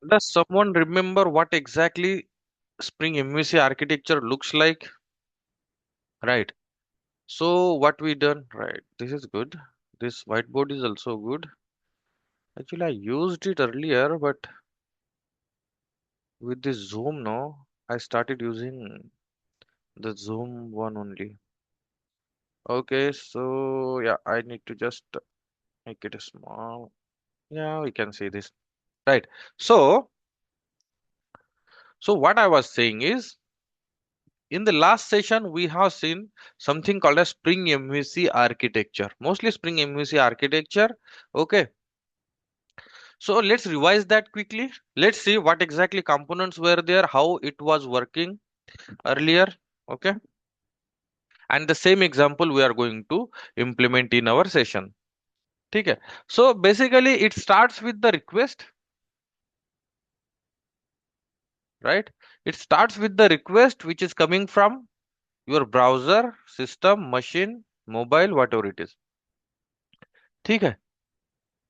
Does someone remember what exactly Spring MVC architecture looks like? Right. So what we done? Right. This is good. This whiteboard is also good. Actually, I used it earlier, but with this Zoom now, I started using the Zoom one only. Okay, so yeah, I need to just make it small. Yeah, we can see this. Right. So, so what I was saying is, in the last session, we have seen something called as Spring MVC architecture, mostly Spring MVC architecture. Okay, so let's revise that quickly. Let's see what exactly components were there, how it was working earlier. Okay, and the same example we are going to implement in our session. Okay, so basically it starts with the request, right? It starts with the request which is coming from your browser, system, machine, mobile, whatever it is. Okay,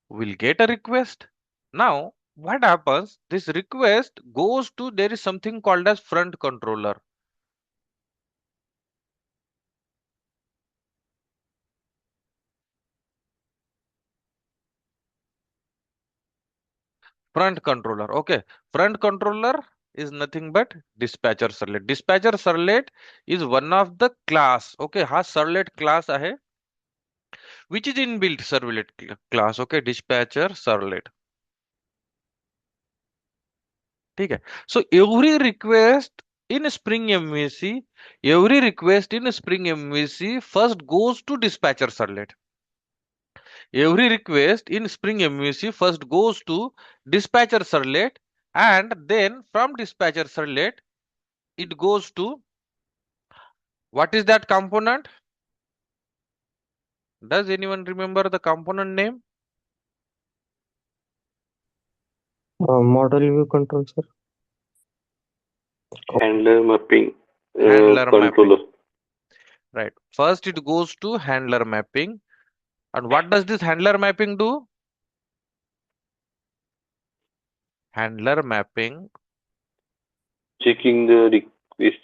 we'll get a request. Now, what happens? This request goes to, there is something called as front controller. Front controller. Okay. Front controller is nothing but dispatcher servlet. Dispatcher servlet is one of the class. Okay. हा servlet class आहे, which is inbuilt servlet class. Okay. Dispatcher servlet. ठीक है. So every request in Spring MVC, every request in Spring MVC first goes to dispatcher servlet. Every request in Spring MVC first goes to dispatcher servlet, and then from dispatcher servlet it goes to, what is that component? Does anyone remember the component name? Model view control, sir. Handler mapping Handler mapping. controller. Right. First it goes to handler mapping. And what does this handler mapping do? Handler mapping. Checking the request.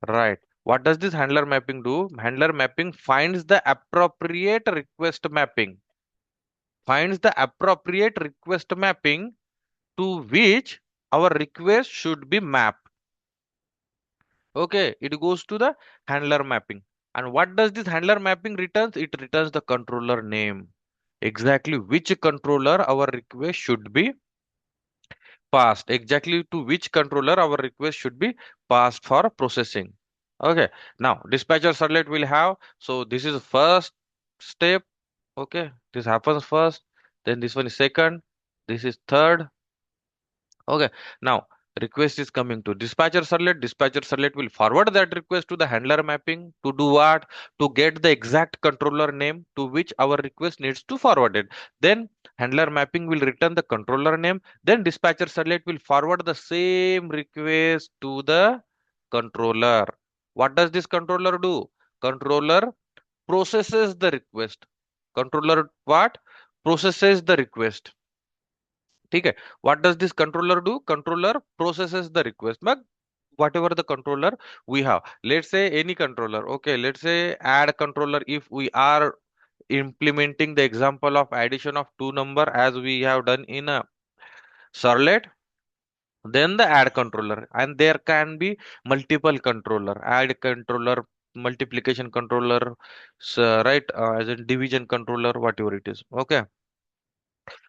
Right. What does this handler mapping do? Handler mapping finds the appropriate request mapping. Finds the appropriate request mapping to which our request should be mapped. Okay, it goes to the handler mapping. And what does this handler mapping returns? It returns the controller name. Exactly which controller our request should be passed. Exactly to which controller our request should be passed for processing. Okay, now dispatcher servlet will have, so this is first step. Okay, this happens first, then this one is second, this is third. Okay, now request is coming to dispatcher servlet. Dispatcher servlet will forward that request to the handler mapping to do what? To get the exact controller name to which our request needs to forward it. Then handler mapping will return the controller name. Then dispatcher servlet will forward the same request to the controller. What does this controller do? Controller processes the request. Controller what? Processes the request. ठीक है. What does this controller do? Controller processes the request. But whatever the controller we have, let's say any controller. Okay, let's say add controller. If we are implementing the example of addition of two number as we have done in a servlet, then the add controller, and there can be multiple controller, add controller, multiplication controller, so, right, as in division controller, whatever it is. Okay,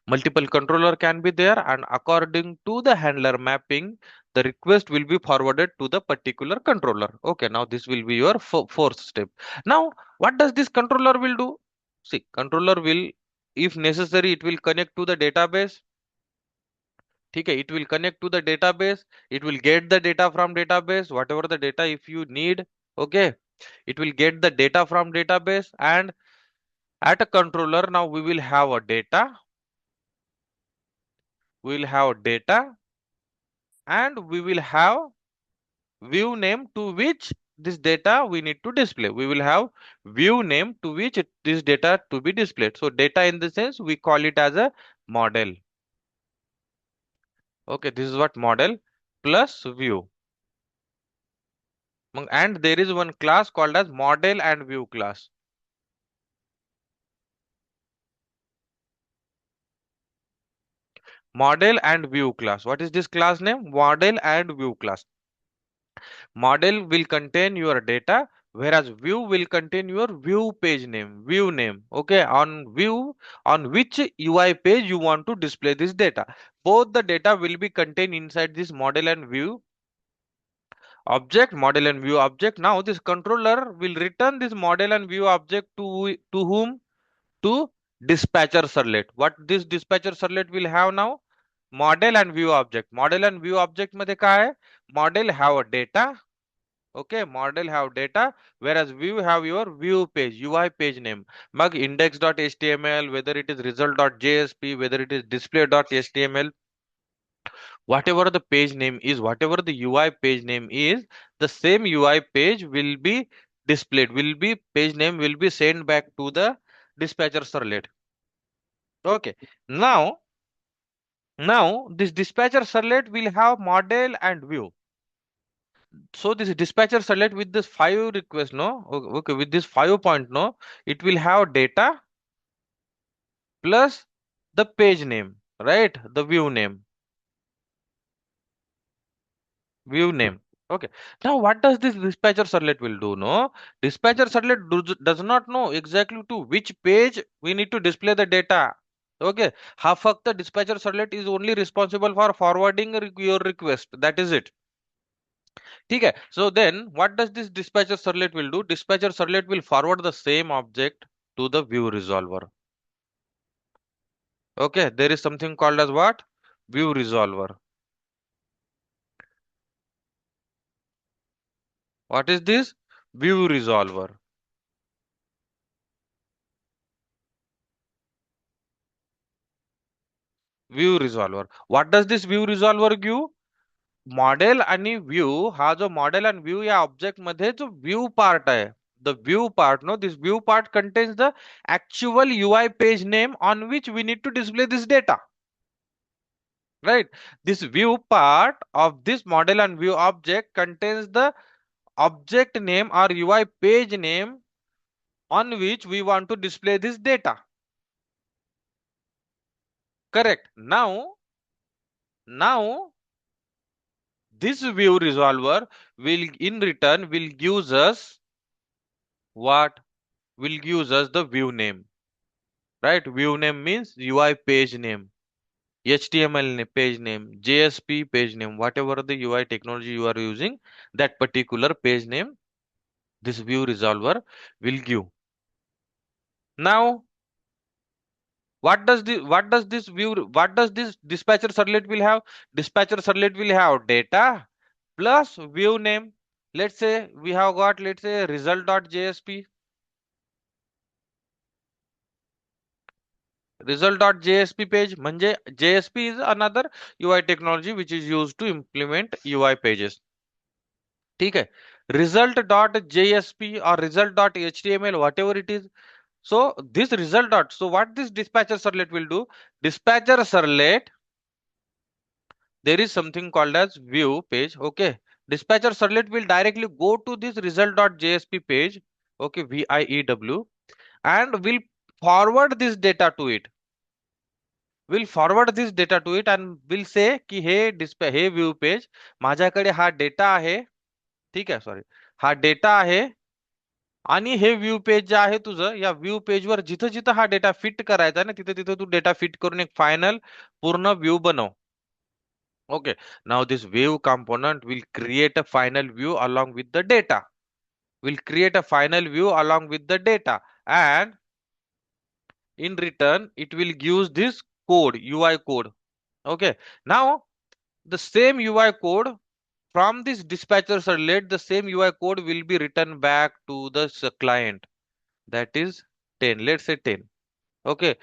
multiple controller can be there, and according to the handler mapping the request will be forwarded to the particular controller. Okay, now this will be your fourth step. Now what does this controller will do? See, controller will, if necessary, it will connect to the database. Okay, it will connect to the database, it will get the data from database, whatever the data if you need. Okay, it will get the data from database, and at a controller now we will have a data, we will have data, and we will have view name to which this data we need to display. We will have view name to which this data to be displayed. So data in the sense we call it as a model. Okay, this is what model plus view. And there is one class called as model and view class. Model and view class. What is this class name? Model and view class. Model will contain your data, whereas view will contain your view page name, view name. Okay, on view, on which UI page you want to display this data. Both the data will be contained inside this model and view object, model and view object. Now this controller will return this model and view object to whom? To dispatcher servlet. What this dispatcher servlet will have now? Model and view object. Model and view object मध्ये काय आहे? Model have a data. Okay, model have data, whereas view have your view page, UI page name. Mag index.html, whether it is result.jsp, whether it is display.html, whatever the page name is, whatever the UI page name is, the same UI page will be displayed, will be page name will be sent back to the dispatcher servlet. Okay, now this dispatcher servlet will have model and view. So this dispatcher select with this 5 request, no? Okay, with this 5 point, no? It will have data plus the page name, right? The view name, view name. Okay. Now what does this dispatcher servlet will do, no? Dispatcher servlet does not know exactly to which page we need to display the data. Okay. हा फक्त dispatcher servlet is only responsible for forwarding your request. That is it. ठीक है. So then what does this dispatcher servlet will do? Dispatcher servlet will forward the same object to the view resolver. Okay, there is something called as what? View resolver. What is this? View resolver. View resolver. What does this view resolver give? Model आणि view हा जो model and view या object मध्ये जो view part आहे the view part, no, this view part contains the actual UI page name on which we need to display this data, right? This view part of this model and view object contains the object name or UI page name on which we want to display this data. Correct. Now this view resolver will in return will gives us what? Will gives us the view name, right? View name means UI page name, page name, JSP page name, whatever the UI technology you are using, that particular page name, this view resolver will give. Now, what does this dispatcher servlet will have? Dispatcher servlet will have data plus view name. Let's say we have got, let's say, result.jsp. Result.jsp page. Manje JSP is another UI technology which is used to implement UI pages. ठीक है. Result.jsp or result.html, whatever it is. So this result dot. So what this dispatcher servlet will do? Dispatcher servlet, there is something called as view page. Okay. Dispatcher servlet will directly go to this result.jsp page. Okay, VIEW, and will forward this data to it. Will forward this data to it and will say की हे view page माझ्याकडे हा data आहे. ठीक आहे, sorry, हा data आहे आणि हे व्यू पेज जे आहे तुझं, या व्यू पेजवर जिथं जिथं हा डेटा फिट करायचा ना, तिथं तिथं तू डेटा फिट करून एक फायनल पूर्ण व्यू बनव. Okay, now this view component will create a final view along with the data. Will create a final view along with the data, and in return it will use this code, UI code. Okay, now the same UI code from this dispatcher servlet, the same UI code will be written back to the client. That is 10. Let's say 10. Okay,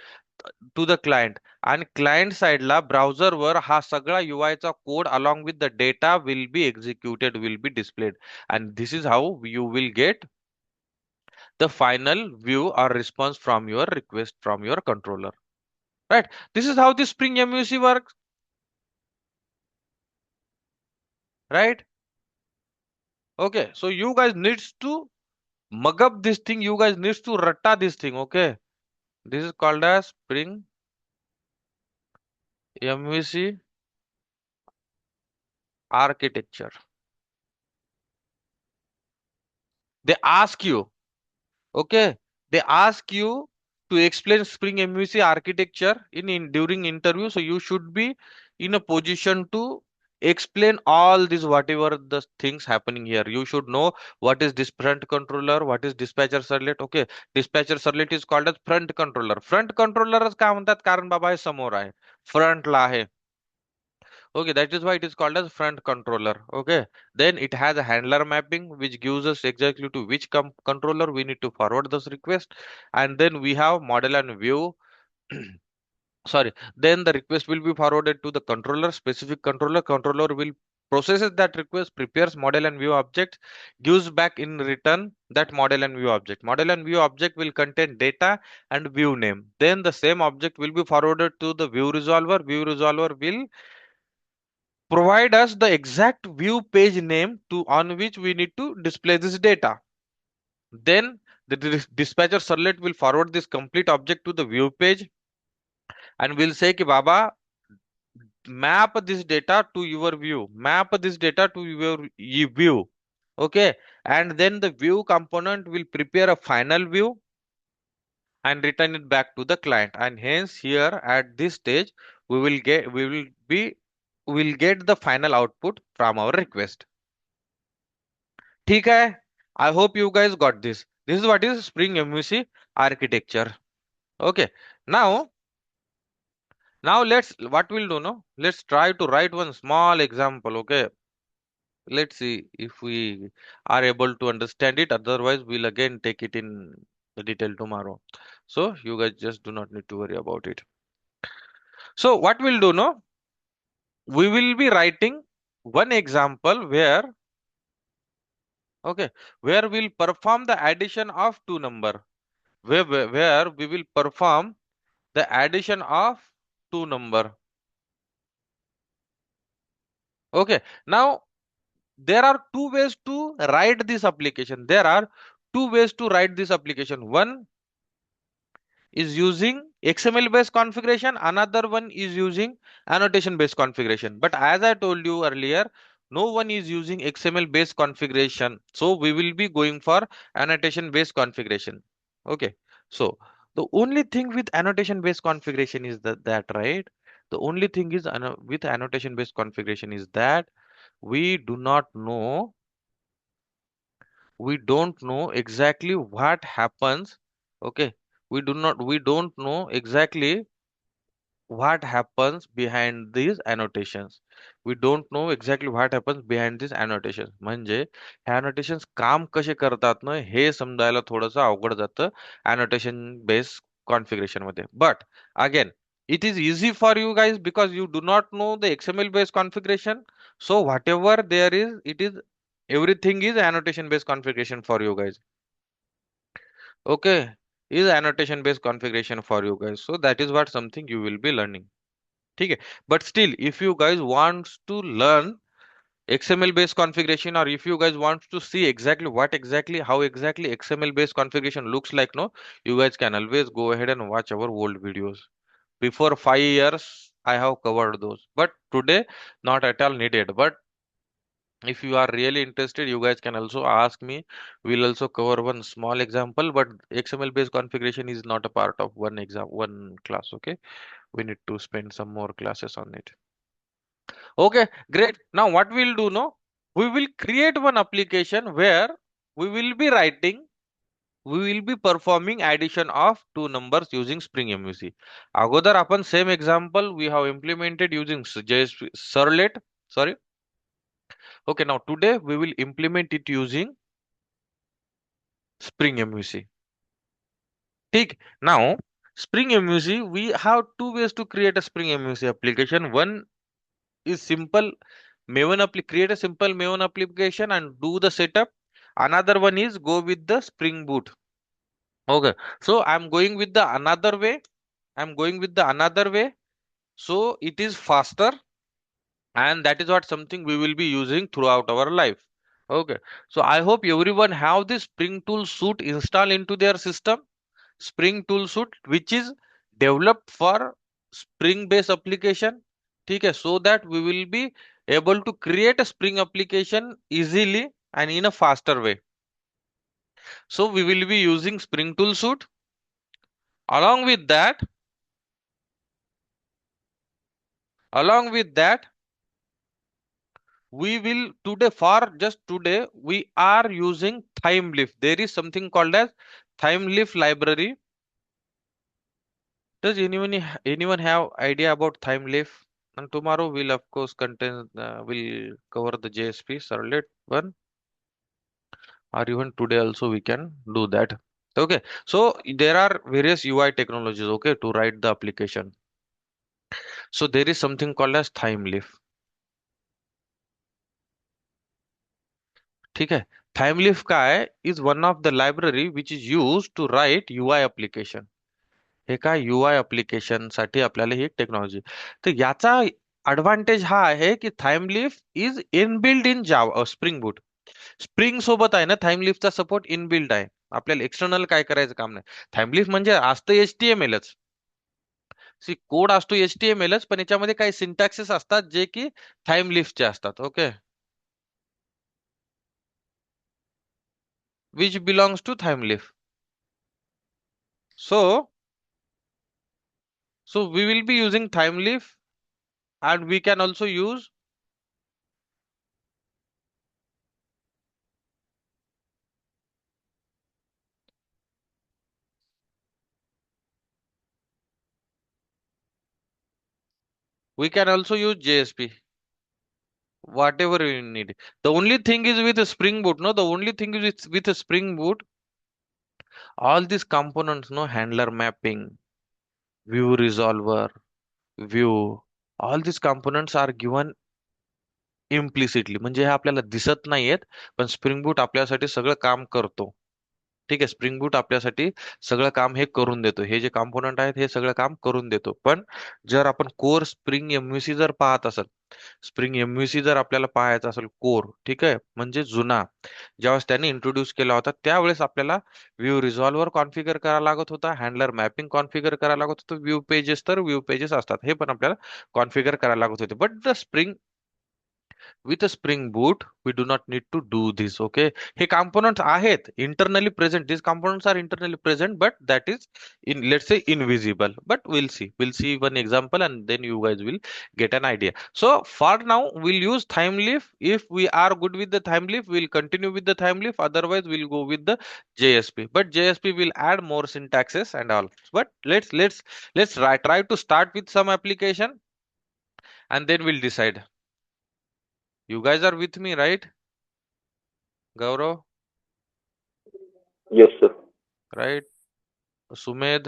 to the client. And client side ला browser वर हा सगळा UI चा code along with the data will be executed, will be displayed. And this is how you will get the final view or response from your request from your controller. Right? This is how the Spring MVC works. right? Okay, so you guys needs to mug up this thing. You guys needs to ratta this thing. Okay, this is called as Spring MVC architecture. They ask you, okay, they ask you to explain Spring MVC architecture in during interview. So you should be in a position to explain all this whatever the things happening here. You should know what is this front controller, what is dispatcher servlet. Okay, dispatcher servlet is called as front controller. Front controller का म्हणतात कारण बाबा हे समोर आहे, front ला आहे. Okay, that is why it is called as front controller. Okay, then it has a handler mapping which gives us exactly to which controller we need to forward this request, and then we have model and view. Sorry, then the request will be forwarded to the controller, specific controller. Controller will processes that request, prepares model and view object, gives back in return that model and view object. Model and view object will contain data and view name. Then the same object will be forwarded to the view resolver. View resolver will provide us the exact view page name to on which we need to display this data. Then the dispatcher servlet will forward this complete object to the view page and will say ki baba map this data to your view, map this data to your view. Okay, and then the view component will prepare a final view and return it back to the client, and hence here at this stage we will get the final output from our request. ठीक है? I hope you guys got this. This is what is Spring MVC architecture. Okay. Now let's what we'll do now. Let's try to write one small example. Okay. Let's see if we are able to understand it. Otherwise, we'll again take it in the detail tomorrow. So you guys just do not need to worry about it. So what we'll do now, we will be writing one example where okay, where we'll perform the addition of two number. Where we will perform the addition of two number. Okay, now there are two ways to write this application. There are two ways to write this application. One is using XML based configuration, another one is using annotation based configuration. But as I told you earlier, no one is using XML based configuration, so we will be going for annotation based configuration. Okay, so the only thing with annotation based configuration is that right, the only thing is with annotation based configuration is that we do not know, we don't know exactly what happens. Okay, we don't know exactly what happens behind these annotations. We don't know exactly what happens behind these annotations. म्हणजे हे annotations काम कसे करतात ना हे समजायला थोडंसं अवघड जातं annotation based configuration मध्ये. But again, it is easy for you guys because you do not know the XML based configuration. So whatever there is, it is everything is annotation based configuration for you guys. Okay, is annotation based configuration for you guys. So that is what something you will be learning. ठीक है, but still if you guys wants to learn XML based configuration, or if you guys want to see exactly what exactly how exactly XML based configuration looks like, no, you guys can always go ahead and watch our old videos. Before 5 years I have covered those, but today not at all needed. But if you are really interested, you guys can also ask me. We'll also cover one small example, but XML based configuration is not a part of one class. Okay, we need to spend some more classes on it. Okay, great. Now what we'll do now, we will create one application where we will be writing, we will be performing addition of two numbers using Spring MVC. अगोदर आपण same example we have implemented using JS Servlet. Sorry. Okay, now today we will implement it using Spring MVC. ठीक. Now Spring MVC, we have two ways to create a Spring MVC application. One is simple Maven create a simple Maven application and do the setup. Another one is go with the Spring Boot. Okay, so I'm going with the another way. I'm going with the another way. So it is faster. and that is what something we will be using throughout our life. Okay, so I hope everyone have this Spring Tool suite installed into their system. Spring Tool suite which is developed for Spring based application. Okay, so that we will be able to create a Spring application easily and in a faster way. So we will be using Spring Tool suite. Along with that we will today, for just today we are using Thymeleaf. There is something called as Thymeleaf library. Does anyone have idea about Thymeleaf? And tomorrow we'll of course contain will cover the JSP Servlet one, or even today also we can do that. Okay, so there are various UI technologies, okay, to write the application. So there is something called as Thymeleaf. ठीक है. Thymeleaf काय is one of the library which is used to write UI application. हे काय UI application साठी आपल्याला ही technology. तर याचा advantage हा आहे की Thymeleaf is inbuilt in Java spring boot. Spring सोबत आहे ना Thymeleafचा सपोर्ट इनबिल्ड आहे. आपल्याला एक्सटर्नल काय करायचं काम नाही. Thymeleaf म्हणजे असतं HTMLच. सी कोड असतो HTMLच, पण याच्यामध्ये काही सिंटॅक्सेस असतात जे की Thymeleafचे असतात. Okay, which belongs to Thymeleaf. So we will be using Thymeleaf, and we can also use JSP, whatever you need. The only thing is with a Spring Boot, no, the only thing is with a Spring Boot, all these components, no, handler mapping, view resolver, view, all these components are given implicitly. म्हणजे हे आपल्याला दिसत नाहीयेत, पण spring बूट आपल्यासाठी सगळं काम करतो. ठीक आहे, स्प्रिंग बूट आपल्यासाठी सगळं काम हे करून देतो. हे जे कॉम्पोनंट आहेत हे सगळं काम करून देतो. पण जर आपण कोर स्प्रिंग एमव्हीसी जर पाहत असेल, स्प्रिंग एमव्हीसी जर आपल्याला पाहायचा असेल कोर, ठीक आहे, म्हणजे जुना, ज्यावेळेस त्यांनी इंट्रोड्यूस केला होता त्यावेळेस आपल्याला व्ह्यू रिझॉल्व्हर कॉन्फिगर करायला लागत होता, हँडलर मॅपिंग कॉन्फिगर करायला लागत होतं, व्ह्यू पेजेस तर व्ह्यू पेजेस असतात हे पण आपल्याला कॉन्फिगर करायला लागत होते. But the spring with a Spring Boot, we do not need to do this. Okay, हे components आहेत internally present. These components are internally present, but that is in, let's say, invisible. But we'll see one example, and then you guys will get an idea. So for now, we'll use Thymeleaf. If we are good with the Thymeleaf, we'll continue with the Thymeleaf. Otherwise, we'll go with the JSP. But JSP will add more syntaxes and all. But let's try to start with some application, and then we'll decide. You guys are with me, right? Gaurav, Yes, sir. right? Sumed,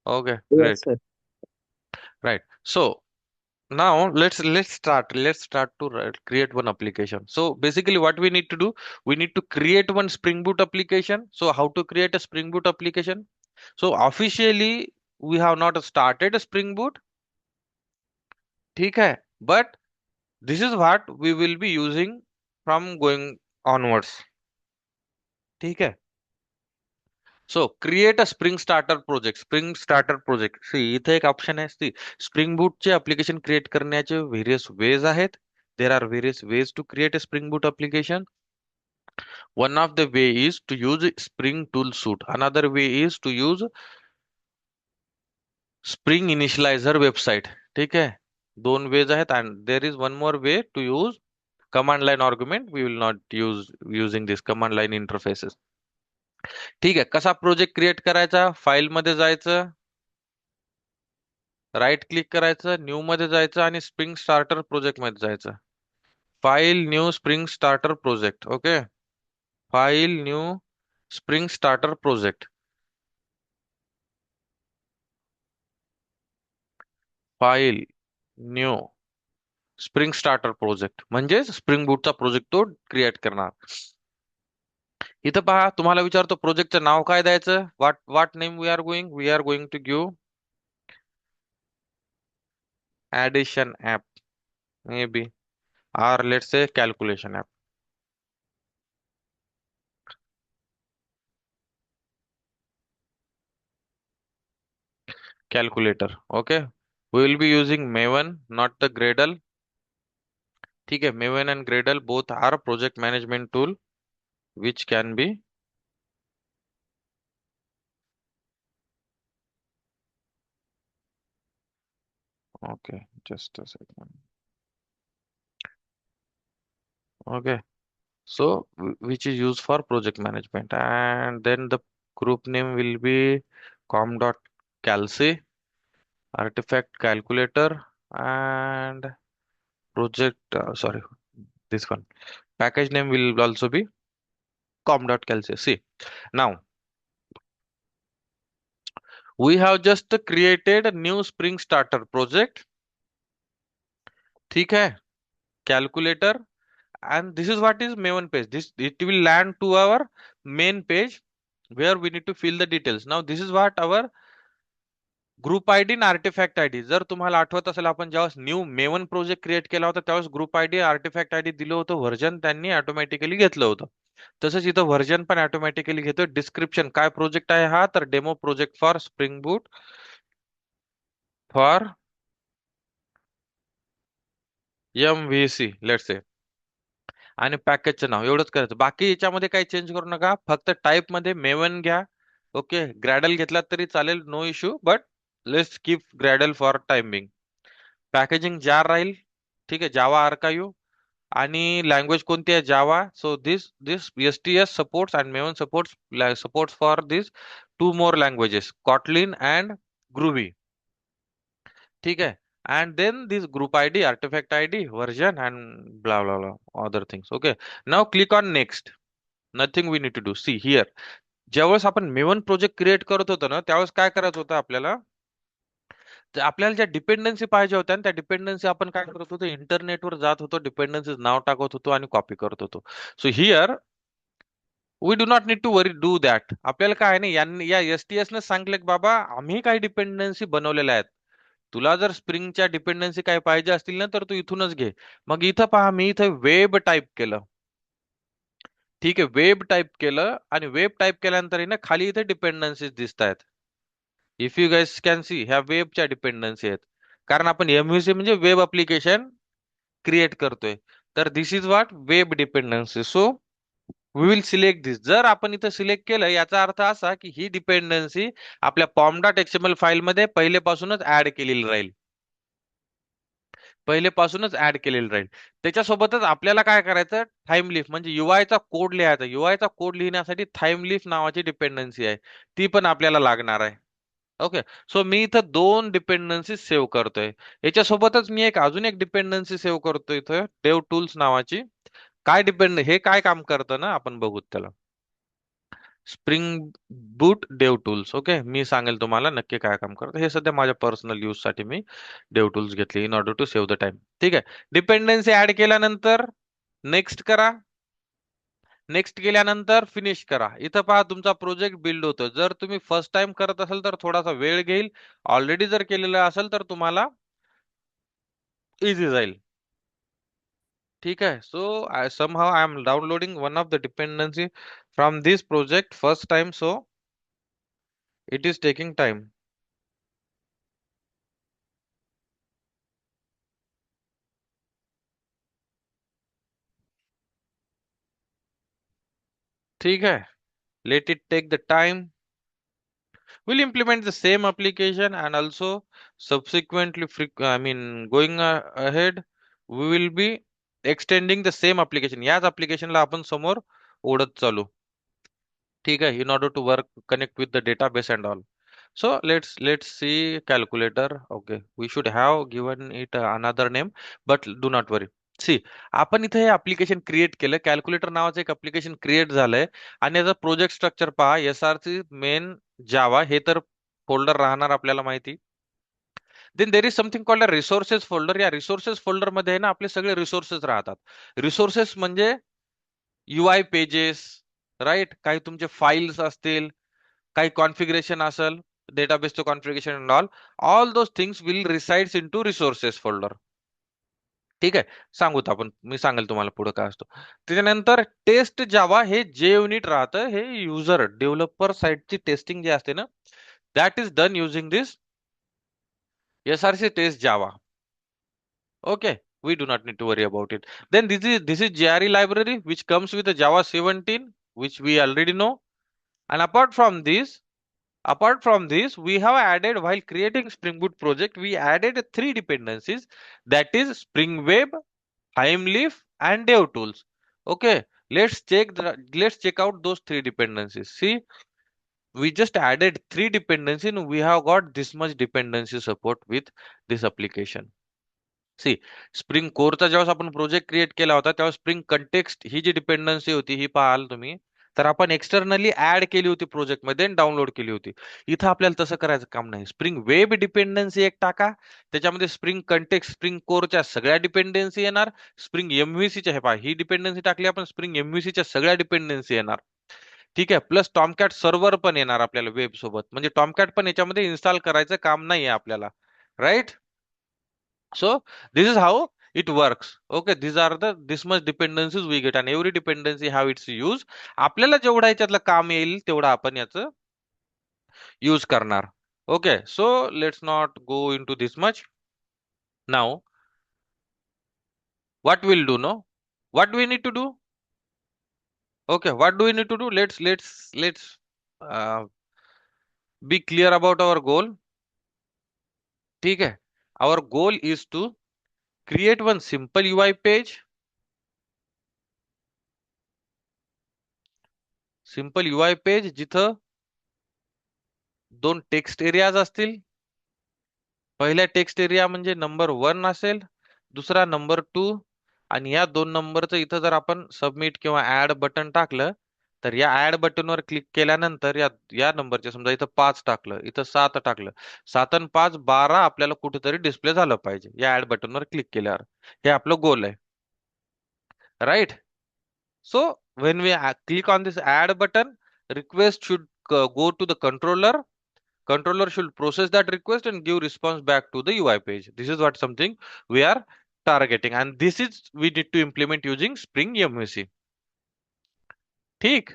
okay, Yes, great, sir. right. So now let's start to create one application. So basically, what we need to do, we need to create one Spring Boot application. So how to create a Spring Boot application? So officially, we have not started a Spring Boot, ठीक है? But this is what we will be using from going onwards, ठीक है? So create a Spring Starter project. Spring Starter project. See, इथे एक option आहे. See, Spring Boot चे application create करण्याचे various ways आहेत. There are various ways to create a Spring Boot application. One of the way is to use Spring Tool Suite. Another way is to use Spring Initializer website. ठीक है? दोन ways आहेत, and there is one more way to use command line argument. We will not use using this command line interfaces. ठीक आहे, कसा project create करायचा? File मध्ये जायचं, राईट क्लिक करायचं, न्यू मध्ये जायचं आणि स्प्रिंग स्टार्टर प्रोजेक्ट मध्ये जायचं. File new Spring starter project. Okay, file new Spring starter project, file new Spring starter project म्हणजे स्प्रिंग बूटचा प्रोजेक्ट तो क्रिएट करणार. इथं पहा, तुम्हाला विचारतो प्रोजेक्टचं नाव काय द्यायचं. What name we are going to give addition app maybe, or let's say calculation app. Calculator. Okay. We will be using Maven, not the Gradle. Okay, Maven and Gradle both are project management tool which can be. Okay, just a second. Okay, so which is used for project management, and then the group name will be com.calc artifact calculator, and project sorry, this one package name will also be com.calc. See, now we have just created a new spring starter project. ठीक है, calculator, and this is what is maven page. This it will land to our main page where we need to fill the details. Now this is what our group ID आणि artefact ID. जर तुम्हाला आठवत असेल, आपण जेव्हा new maven project create केला होता त्यावेळेस ग्रुप आयडी आर्टिफॅक्ट आयडी दिलं होतं, व्हर्जन त्यांनी ऑटोमॅटिकली घेतलं होतं. तसंच इथं व्हर्जन पण ऑटोमॅटिकली घेतोय. डिस्क्रिप्शन काय प्रोजेक्ट आहे हा, तर demo project for spring boot for MVC let's say, आणि पॅकेजचं नाव एवढंच करायचं. बाकी याच्यामध्ये काही चेंज करू नका, फक्त टाईप मध्ये मेवन घ्या. ओके, ग्रॅडल घेतला तरी चालेल, no issue, but let's keep Gradle for timing. Packaging jar राहील. ठीक आहे, जावा आर्काइव्ह, आणि लँग्वेज कोणती आहे, Java. So this this STS supports and Maven supports for this two more languages, Kotlin and Groovy. ठीक आहे, and then this group ID, artifact ID, version, and blah blah blah other things. Okay, now click on next. Nothing we need to do. See here, ज्यावेळेस आपण maven project create करत होतो ना, त्यावेळेस काय करायचं होतं आपल्याला, तर आपल्याला ज्या डिपेंडन्सी पाहिजे होत्या ना, त्या डिपेंडन्सी आपण काय करत होतो, इंटरनेटवर जात होतो, डिपेंडन्सी नाव टाकत होतो आणि कॉपी करत होतो. So here we do not need to worry do that. आपल्याला काय नाही, या STS ने सांगितलं की बाबा आम्ही काही डिपेंडन्सी बनवलेल्या आहेत, तुला जर स्प्रिंगच्या डिपेंडन्सी काय पाहिजे असतील ना, तर तू इथूनच घे. मग इथं पहा, मी इथं वेब टाईप केलं. ठीक आहे, वेब टाईप केलं, आणि वेब टाईप केल्यानंतर ना खाली इथे डिपेंडन्सीज दिसत आहेत. If you guys can see, ह्या वेबच्या डिपेंडन्सी आहेत, कारण आपण MVC म्हणजे वेब अप्लिकेशन क्रिएट करतोय. तर this is what web dependency. So we will select this. जर आपण इथं सिलेक्ट केलं, याचा अर्थ असा की ही डिपेंडन्सी आपल्या pom.xml फाईल मध्ये पहिलेपासूनच ऍड केलेली राहील, पहिलेपासूनच ऍड केलेलं राहील. त्याच्यासोबतच आपल्याला काय करायचं, टाइम लिफ म्हणजे युआयचा कोड लिहायचा. युआयचा कोड लिहिण्यासाठी टाइम लिफ नावाची डिपेंडन्सी आहे, ती पण आपल्याला लागणार आहे. ओके, सो मी इथं दोन डिपेंडन्सी सेव्ह करतोय. याच्यासोबतच मी अजून एक डिपेंडन्सी सेव्ह करतोय इथं, डेव टूल्स नावाची. काय हे काय काम करतं ना, आपण बघूत त्याला. स्प्रिंग बूट डेव टूल्स. ओके, मी सांगेल तुम्हाला नक्की काय काम करतं. हे सध्या माझ्या पर्सनल यूज साठी मी डेव टूल्स घेतली in order to save the time. ठीक आहे, डिपेंडन्सी ऍड केल्यानंतर नेक्स्ट करा. नेक्स्ट केल्यानंतर फिनिश करा. इथं पहा तुमचा प्रोजेक्ट बिल्ड होतो. जर तुम्ही फर्स्ट टाइम करत असाल तर थोडासा वेळ घेईल, ऑलरेडी जर केलेलं असेल तर तुम्हाला इझी जाईल. ठीक आहे, so somehow I am downloading one of the dependency from this project first time, so it is taking time. ठीक है, let it take the time. We'll implement the same application, and also subsequently going ahead, we will be extending the same application. याच application ला आपण समोर ओढत चालू. ठीक आहे, in order to work connect with the database and all. So let's see calculator. Okay, we should have given it another name, but do not worry. See, आपण इथे हे ऍप्लिकेशन क्रिएट केलं, कॅल्क्युलेटर नावाचं एक ऍप्लिकेशन क्रिएट झालंय, आणि याचा project structure पहा. SRC मेन जावा हे तर फोल्डर राहणार आपल्याला माहिती. Then there is something called a resources folder. या रिसोर्सेस फोल्डर मध्ये ना आपले सगळे रिसोर्सेस राहतात. रिसोर्सेस म्हणजे UI पेजेस, राईट, काही तुमचे फाईल्स असतील, काही कॉन्फिगरेशन असेल, database to configuration and all those things will resides into resources folder. ठीक आहे, सांगूत आपण, मी सांगेल तुम्हाला पुढे काय असतो. त्याच्यानंतर टेस्ट जावा हे जे युनिट राहतं हे युजर डेव्हलपर साइडची टेस्टिंग जे असते ना, that is done using this SRC test Java. Okay, we do not need to worry about it. Then this is JRE library which comes with the Java 17, which we already know. And apart from this, we have added, while creating Spring Boot project, we added three dependencies, that is Spring Web, Timeleaf, and DevTools. Okay, let's check out those three dependencies. See, we just added three dependencies and we have got this much dependency support with this application. See Spring कोरचा ज्यावेळेस आपण project create केला होता तेव्हा Spring context ही जी dependency होती ही पाहाल तुम्ही, तर आपण एक्सटर्नली ऍड केली होती प्रोजेक्ट मध्ये डाउनलोड केली होती. इथं आपल्याला तसं करायचं काम नाही. स्प्रिंग वेब डिपेंडन्सी एक टाका, त्याच्यामध्ये स्प्रिंग कंटेक्स्ट स्प्रिंग कोरच्या सगळ्या डिपेंडन्सी येणार. स्प्रिंग एमव्हीसीच्या हे पहा, ही डिपेंडन्सी टाकली आपण, स्प्रिंग एमव्हीसीच्या सगळ्या डिपेंडन्सी येणार. ठीक आहे, प्लस टॉमकॅट सर्व्हर पण येणार आपल्याला वेब सोबत, म्हणजे टॉमकॅट पण याच्यामध्ये इन्स्टॉल करायचं काम नाहीये आपल्याला, right? So this is how it works. Okay, these are the this much dependencies we get, and every dependency have its use. आपल्याला जेवढा याच्यातलं काम येईल तेवढं आपण याचं यूज करणार. Okay, so let's not go into this much. Now, what we'll do, no? What do we need to do? Okay, what do we need to do? Let's uh, be clear about our goal. ठीक है? Our goal is to create one simple UI page. Simple UI page जिथं दोन text areas असतील. पहिल्या text area म्हणजे number 1 असेल, दुसरा number 2, आणि या दोन नंबरचं इथं जर आपण सबमिट किंवा ऍड बटन टाकलं, तर या ऍड बटनवर क्लिक केल्यानंतर या या नंबरचे, समजा इथं 5 टाकलं, इथं 7 टाकलं, 7 आणि 5 12 आपल्याला कुठेतरी डिस्प्ले झालं पाहिजे या ऍड बटनवर क्लिक केल्यावर. हे आपलं गोल आहे, right? So when we click on this add button, request should go to the controller. Controller should process that request and give response back to the UI page. This is what something we are targeting, and this is we need to implement using Spring MVC. ठीक?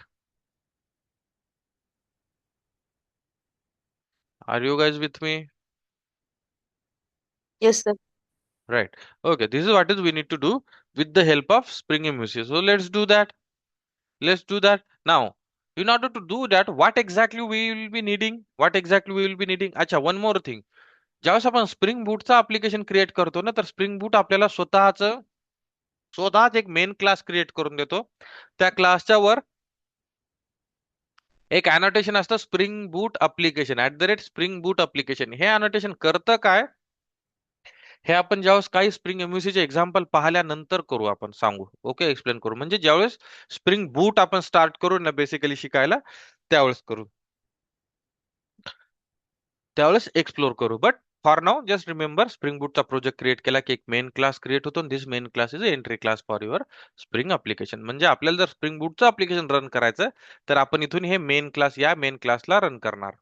Are you guys with me? Yes, sir. Right. Okay, this is what is we need to do with the help of Spring MVC. So let's do that. Let's do that. Now, in order to do that, what exactly we will be needing? What exactly we will be needing? अच्छा, one more thing. ज्यावेळेस आपण spring बूटचा application create करतो ना, तर spring बूट आपल्याला स्वतःच एक main class create करून देतो. त्या क्लासच्या वर एक अनोटेशन असतं, स्प्रिंग बूट अप्लिकेशन @स्प्रिंग बूट अप्लिकेशन. हे अनोटेशन करतं काय, हे आपण ज्यावेळेस काही स्प्रिंग एमव्हीसीचे एक्झाम्पल पाहिल्यानंतर करू, आपण सांगू. ओके, एक्सप्लेन करू, म्हणजे ज्यावेळेस स्प्रिंग बूट आपण स्टार्ट करू ना बेसिकली शिकायला, त्यावेळेस करू, त्यावेळेस एक्सप्लोर करू. But for now just remember, Spring बूटचा प्रोजेक्ट क्रिएट केला की एक मेन क्लास क्रिएट होतो, this main class is entry class for your Spring application. म्हणजे आपल्याला जर स्प्रिंग बूटचं अप्लिकेशन रन करायचं, तर आपण इथून हे मेन क्लास या मेन क्लासला रन करणार.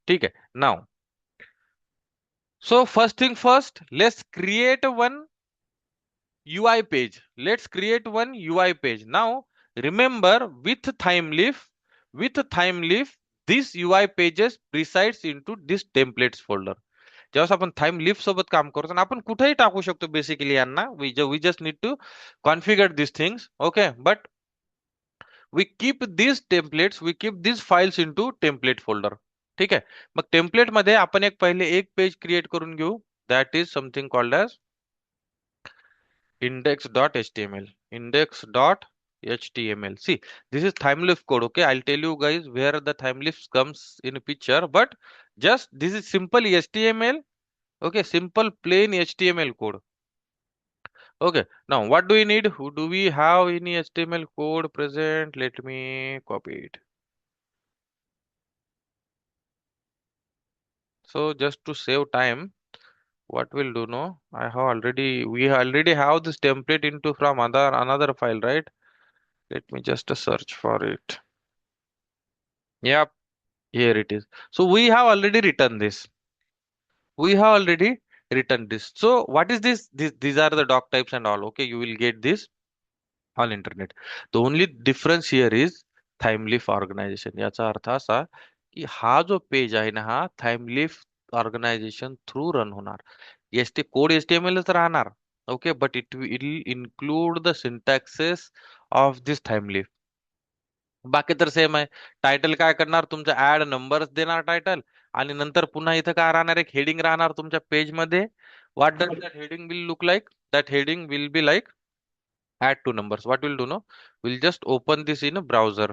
ठीक आहे. Now, so first thing first, let's create one UI page. Let's create one UI page. Now, remember with Thymeleaf, this UI pages resides into this templates folder. जेव्हा आपण Thymeleaf सोबत काम करतो ना, आपण कुठेही टाकू शकतो बेसिकली यांना. We just need to configure these things. Okay, but we keep these files into template folder. ठीक आहे. मग टेम्पलेट मध्ये आपण पहिले एक पेज क्रिएट करून घेऊ. That is something called as index.html. Index.html. See, this is Thymeleaf code. Okay, I'll tell you guys where the Thymeleaf comes in a picture, but just this is simple HTML. Okay, simple plain HTML code. Okay, now what do we need? Who do we have any HTML code present? Let me copy it. So just to save time, what we'll do now, we already have this template into from another file, right? Let me just search for it. Yep. Here it is. So we have already written this. We have already written this. So what is this? These are the doc types and all. Okay, you will get this on internet. The only difference here is Thymeleaf organization. याचा अर्थ असा की हा जो page आहे ना हा Thymeleaf organization through run होणार. येस ते कोड HTML च राहणार. Okay but it will include the syntaxes of this Thymeleaf. बाकी तर सेम आहे. टायटल काय करणार तुमचं ऍड नंबर्स देणार टायटल आणि नंतर पुन्हा इथं काय राहणार एक हेडिंग राहणार तुमच्या पेज मध्ये. What does that heading will look like? That heading will be like add two numbers. What we'll do now, we'll just open this in a browser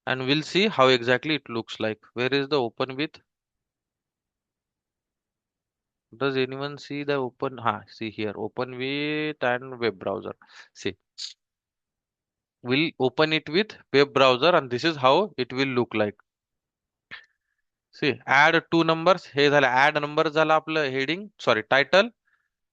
and we'll see how exactly it looks like. Where is the open with? Does anyone see the open? See here, open with and web browser. See, we'll open it with web browser and this is how it will look like. See, add two numbers. हे झालं add number झालं आपलं heading, sorry title.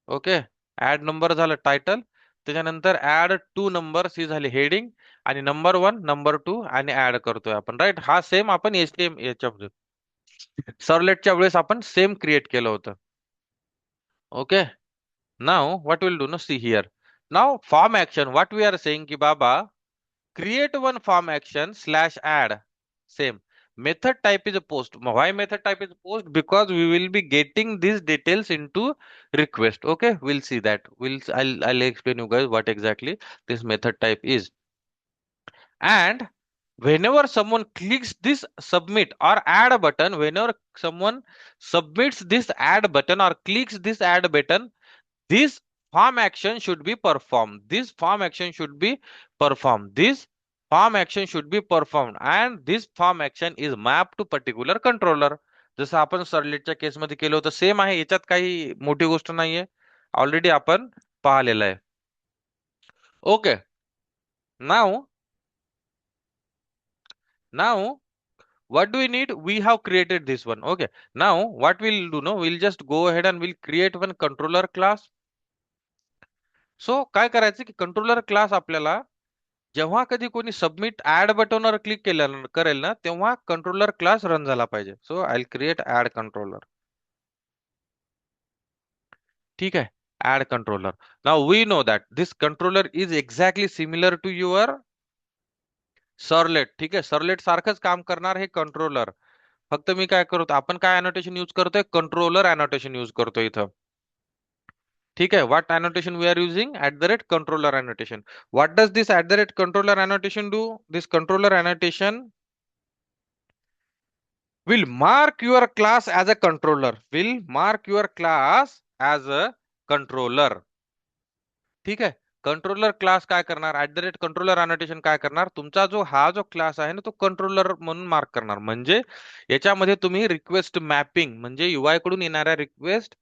Okay, add number झालं title. त्याच्यानंतर add two numbers ही झाली heading आणि number one number two आणि ऍड करतोय आपण राईट. हा सेम आपण HTML याच्या सर्वलेटच्या वेळेस आपण सेम क्रिएट केलं होतं. Okay, now what will do no see here. Now form action what we are saying की बाबा create one form action slash add same method type is a post. Why method type is post? Because we will be getting these details into request. Okay, we'll see that. I'll explain you guys what exactly this method type is. And whenever someone clicks this submit or add button, whenever someone submits this add button or clicks this add button, this form action should be performed. This form action should be performed. This form action should be performed and this form action is mapped to particular controller. जसं आपण सर्लेटच्या केसमध्ये केलं होतं same आहे. याच्यात काही मोठी गोष्ट नाहीये. ऑलरेडी आपण पाहिलेलं आहे. Okay, now what do we need? We have created this one. Okay, now what we'll do now, we'll just go ahead and we'll create one controller class. So काय करायचं की कंट्रोलर क्लास आपल्याला जेव्हा कधी कोणी सबमिट ऍड बटनवर क्लिक केलं करेल ना तेव्हा कंट्रोलर क्लास रन झाला पाहिजे. So I create add controller. ठीक आहे, add controller. Now we know that this controller is exactly similar to your servlet. ठीक आहे, सर्लेट सारखंच काम करणार हे कंट्रोलर. फक्त मी काय करतो आपण काय अनोटेशन यूज करतोय कंट्रोलर अनोटेशन यूज करतोय इथं. ठीक आहे, what annotation we are using? @controller annotation. What does this @controller annotation do? This controller annotation will mark your class as a controller. Will mark your class as a controller. ठीक आहे, controller class काय करणार controller annotation काय करणार तुमचा जो हा जो क्लास आहे ना तो कंट्रोलर म्हणून मार्क करणार. म्हणजे याच्यामध्ये तुम्ही रिक्वेस्ट मॅपिंग म्हणजे UI कडून येणाऱ्या रिक्वेस्ट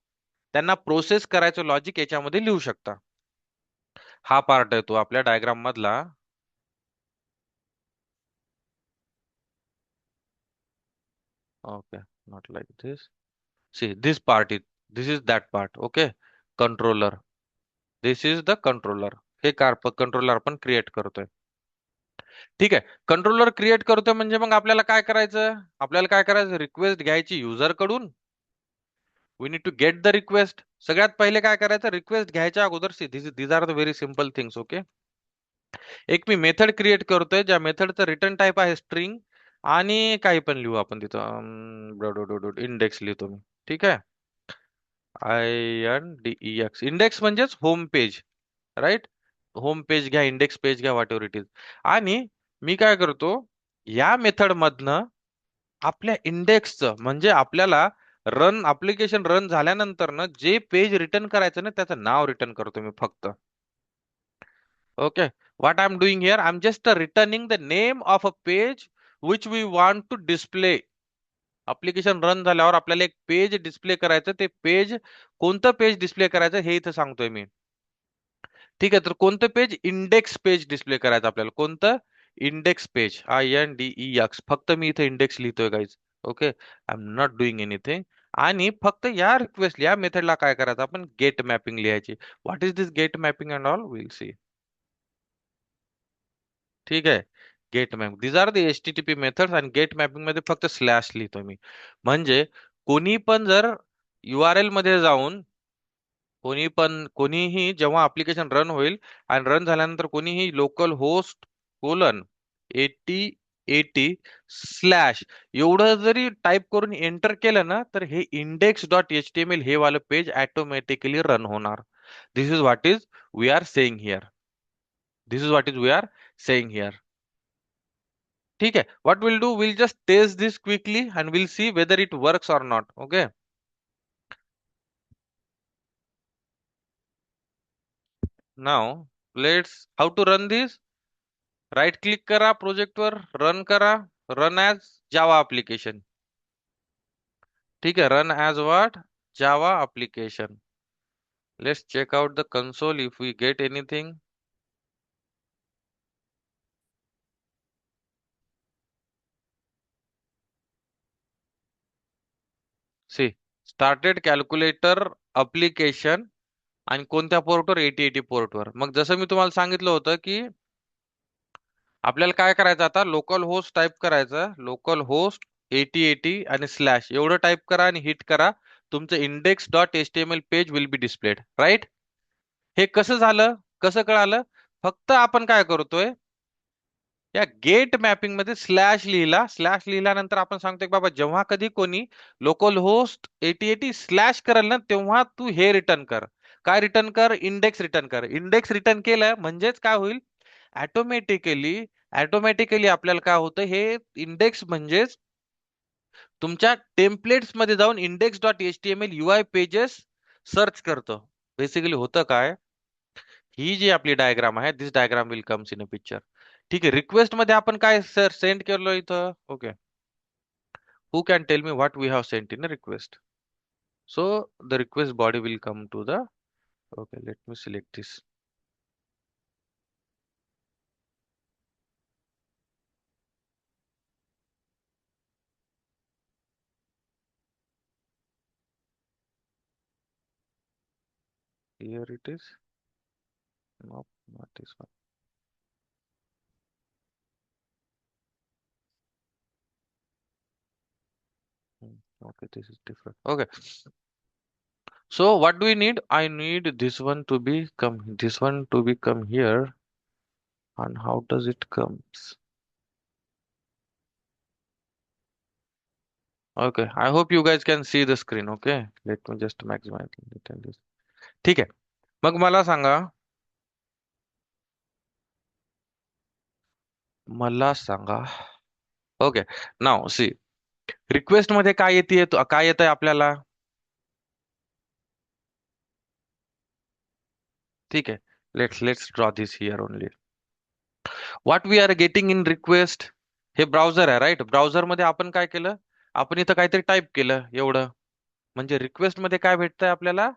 त्यांना प्रोसेस करायचं लॉजिक याच्यामध्ये लिहू शकता. हा पार्ट आहे तो आपल्या डायग्राम मधला. Okay, not like this. See, this is that part. Okay, controller. This is the controller. हे कंट्रोलर आपण क्रिएट करतोय. ठीक आहे, कंट्रोलर क्रिएट करतोय म्हणजे मग आपल्याला काय करायचं? आपल्याला काय करायचं? रिक्वेस्ट घ्यायची युजर कडून. We need to get the request. सगळ्यात पहिले काय करायचं? रिक्वेस्ट घ्यायच्या अगोदर these are the very simple things. Okay, एक मी मेथड क्रिएट करतोय ज्या मेथडचं रिटर्न टाइप आहे स्ट्रिंग आणि काही पण लिहू आपण तिथं इंडेक्स लिहितो मी. ठीक आहे, INDEX इंडेक्स म्हणजेच home page right. Home page घ्या इंडेक्स पेज घ्या व्हॉट एव्हर इट इज. आणि मी काय करतो या मेथड मधनं आपल्या इंडेक्सचं म्हणजे आपल्याला रन अप्लिकेशन रन झाल्यानंतर ना जे पेज रिटर्न करायचं ना त्याचं नाव रिटर्न करतो मी फक्त. Okay, what I'm doing here, I'm just returning the name of a page which we want to display. Application run झाल्यावर आपल्याला एक पेज डिस्प्ले करायचं. ते पेज कोणतं पेज डिस्प्ले करायचं हे इथं सांगतोय मी. ठीक आहे, तर कोणतं पेज? इंडेक्स पेज डिस्प्ले करायचं आपल्याला. कोणतं? Index page. INDEX. फक्त मी इथे इंडेक्स लिहितोय guys. Okay, I am not doing anything. आणि फक्त या रिक्वेस्ट या मेथडला काय करायचं आपण गेट मॅपिंग लिहायची. What is this get mapping and all will see. ठीक आहे, get map. These are the HTTP methods, आणि गेट मॅपिंग मध्ये फक्त स्लॅश लिहितो मी. म्हणजे कोणी पण जर URL मध्ये जाऊन कोणीही जेव्हा ऍप्लिकेशन रन होईल आणि रन झाल्यानंतर कोणीही लोकल होस्ट कोलन 8080 स्लॅश एवढं जरी टाईप करून एंटर केलं ना, तर हे index.html हे वालं पेज ऑटोमॅटिकली रन होणार. This is what is we are saying here. This is what is we are saying here. ठीक है. What we'll do, we'll just test this quickly and we'll see whether it works or not. Okay. Now let's how to run this. Right click करा project वर, run करा, run as जावा application. ठीक है. Run as what? Java application. Let's check out the console if we get anything. See, started calculator application आणि कोणत्या पोर्टवर? 8080 पोर्टवर. मग जसं मी तुम्हाला सांगितलं होतं की आपल्याला काय करायचं, आता लोकल होस्ट टाईप करायचं, लोकल होस्ट 8080 आणि स्लॅश एवढं टाईप करा आणि हिट करा. तुमचं index.html page will be displayed, right? हे कसं झालं, कसं कळालं? फक्त आपण काय करतोय, या गेट मॅपिंग मध्ये स्लॅश लिहिला, स्लॅश लिहिल्यानंतर आपण सांगतोय की बाबा जेव्हा कधी कोणी लोकल होस्ट 8080 स्लॅश करेल ना, तेव्हा तू हे रिटर्न कर. काय रिटर्न कर? इंडेक्स रिटर्न कर. इंडेक्स रिटर्न केलं म्हणजेच काय होईल, ऑटोमॅटिकली ऑटोमॅटिकली आपल्याला काय होतं, हे इंडेक्स म्हणजेच तुमच्या टेम्पलेट्स मध्ये जाऊन index.html UI पेजेस सर्च करतो. बेसिकली होतं काय, ही जी आपली डायग्राम आहे, this diagram will comes in a picture. ठीक आहे. रिक्वेस्ट मध्ये आपण काय सर सेंड केलं इथं? Okay. Who can tell me what we have sent in a request? So the request body will come to the, okay, let me select this. Here it is. No, not this one. Okay, this is different. Okay. So what do we need? I need this one to be come, this one to become here. And how does it comes? Okay, I hope you guys can see the screen. Okay, let me just maximize this. ठीक आहे. मग मला सांगा, मला सांगा. Okay. नाव C, request मध्ये काय येते, काय येतंय आपल्याला? ठीक आहे. Let's draw this here only. What we are getting in request, हे ब्राउझर आहे, राईट? ब्राउझर मध्ये आपण काय केलं, आपण इथं काहीतरी टाईप केलं एवढं, म्हणजे रिक्वेस्ट मध्ये काय भेटतंय आपल्याला,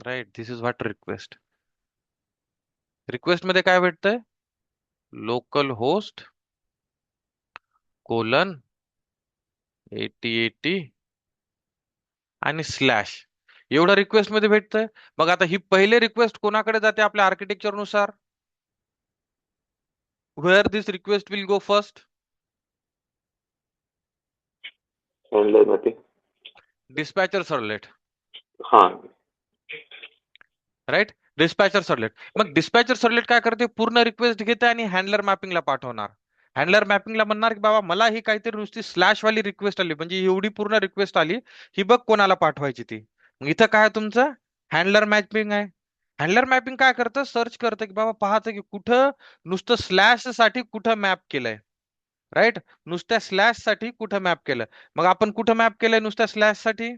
right? This is what request. Request मध्ये काय भेटतंय? लोकल होस्ट कोलन 8080 आणि स्लॅश एवढं रिक्वेस्ट मध्ये भेटतंय. मग आता ही पहिले रिक्वेस्ट कोणाकडे जाते आपल्या आर्किटेक्चर नुसार? Where this request will go first? Handler मध्ये. डिस्पॅचर सर्वलेट, हा. राईट? Dispatcher servlet. मग डिस्पॅचर सर्वलेट काय करते, पूर्ण रिक्वेस्ट घेते आणि हँडलर मॅपिंगला पाठवणार. हँडलर मॅपिंगला म्हणणार की बाबा मला ही काहीतरी नुसती स्लॅश वाली रिक्वेस्ट आली, म्हणजे एवढी पूर्ण रिक्वेस्ट आली, ही बघ कोणाला पाठवायची ती. मग इथं काय तुमचं हँडलर मॅपिंग आहे. हँडलर मॅपिंग काय करतं, सर्च करतं की बाबा पाहतं की कुठं नुसतं स्लॅश साठी कुठं मॅप केलंय, राईट? नुसत्या स्लॅश साठी कुठं मॅप केलं. मग आपण कुठं मॅप केलंय नुसत्या स्लॅश साठी,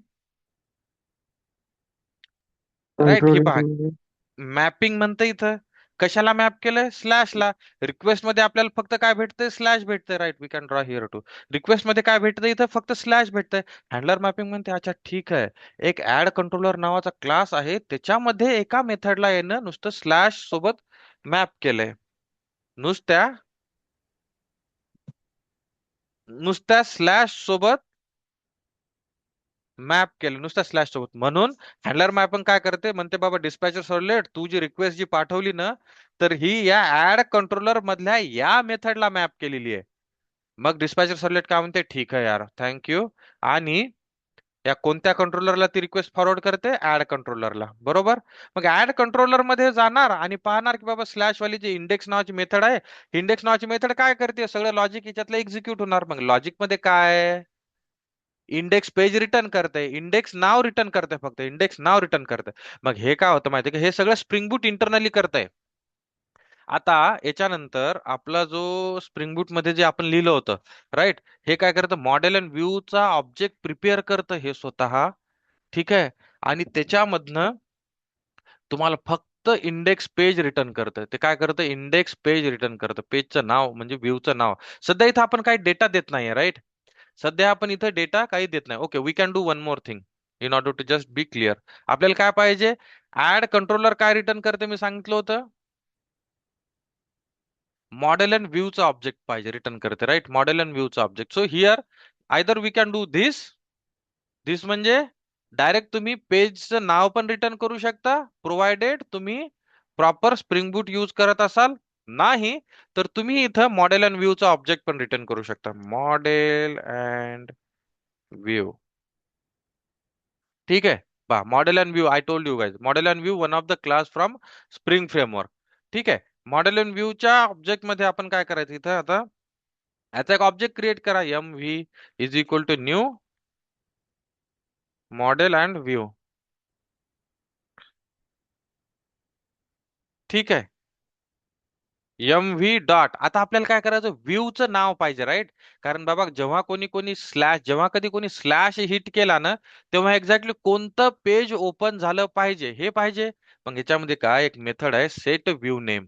राईट? हे कंट्रोल पहा, मध्ये. मॅपिंग म्हणतं इथं. कशाला मॅप केलंय? स्लॅशला. रिक्वेस्ट मध्ये आपल्याला फक्त काय भेटतंय? स्लॅश भेटतंय, right? We can draw here too. Request मध्ये काय भेटतंय इथं? फक्त स्लॅश भेटतंय. हँडलर मॅपिंग म्हणते अच्छा ठीक आहे, एक ऍड कंट्रोलर नावाचा क्लास आहे, त्याच्यामध्ये एका मेथडला येणं नुसतं स्लॅश सोबत मॅप केलंय. नुसत्या नुसत्या स्लॅश सोबत मॅप केलं नुसतं स्लॅश सोबत. म्हणून हँडलर मॅपिंग काय करते, म्हणते बाबा डिस्पॅचर सर्व्हलेट तू जी रिक्वेस्ट जी पाठवली ना, तर ही या ऍड कंट्रोलर मधल्या या मेथडला मॅप केलेली आहे. मग डिस्पॅचर सर्व्हलेट काय म्हणते, ठीक आहे यार, थँक्यू. आणि या कोणत्या कंट्रोलरला ती रिक्वेस्ट फॉरवर्ड करते, ऍड कंट्रोलरला, बरोबर. मग ऍड कंट्रोलर मध्ये जाणार आणि पाहणार की बाबा स्लॅश वाली जी इंडेक्स नावाची मेथड आहे, इंडेक्स नावाची मेथड काय करते, सगळं लॉजिक याच्यातलं एक्झिक्यूट होणार. मग लॉजिक मध्ये काय, इंडेक्स पेज रिटर्न करते, इंडेक्स नाव रिटर्न करते, फक्त इंडेक्स नाव रिटर्न करते. मग हे काय होतं माहितीये का, हे सगळं स्प्रिंग बूट इंटरनली करतंय. आता याच्यानंतर आपला जो स्प्रिंग बूट मध्ये जे आपण लिहिलं होतं, राईट, हे काय करतं, मॉडेल अँड व्ह्यू चा ऑब्जेक्ट प्रिपेअर करतं हे स्वतः. ठीक आहे. आणि त्याच्यामधनं तुम्हाला फक्त इंडेक्स पेज रिटर्न करतं. ते काय करतं, इंडेक्स पेज रिटर्न करतं, पेजचं नाव म्हणजे व्ह्यूचं नाव. सध्या इथं आपण काही डेटा देत नाहीये, राईट. सध्या आपण इथं डेटा काही देत नाही. Okay, we can do one more thing in order to just be clear. आपल्याला काय पाहिजे, ऍड कंट्रोलर काय रिटर्न करते मी सांगितलं होतं, मॉडेल अँड व्ह्यूचा ऑब्जेक्ट पाहिजे रिटर्न करते, राईट, मॉडेल अँड व्ह्यूचा object. So here either we can do this, this म्हणजे डायरेक्ट तुम्ही पेजचं नाव पण रिटर्न करू शकता, प्रोव्हायडेड तुम्ही प्रॉपर स्प्रिंग बूट यूज करत असाल. नाही तर तुम्ही इथं मॉडेल अँड व्ह्यूचा ऑब्जेक्ट पण रिटर्न करू शकता, मॉडेल अँड व्ह्यू. ठीक आहे. पहा, model and view, I told you guys, model and view one of the class from spring framework. ठीक आहे. मॉडेल अँड व्ह्यूच्या ऑब्जेक्ट मध्ये आपण काय करायचं, इथं आता याचा एक ऑब्जेक्ट क्रिएट करा, M V is equal to new model and view. ठीक आहे. एम व्ही डॉट, आता आपल्याला काय करायचं, व्ह्यूचं नाव पाहिजे, राईट. कारण बाबा जेव्हा कोणी कोणी स्लॅश, जेव्हा कधी कोणी स्लॅश हिट केला ना, तेव्हा एक्झॅक्टली कोणतं पेज ओपन झालं पाहिजे हे पाहिजे. मग याच्यामध्ये काय एक मेथड आहे, set view name.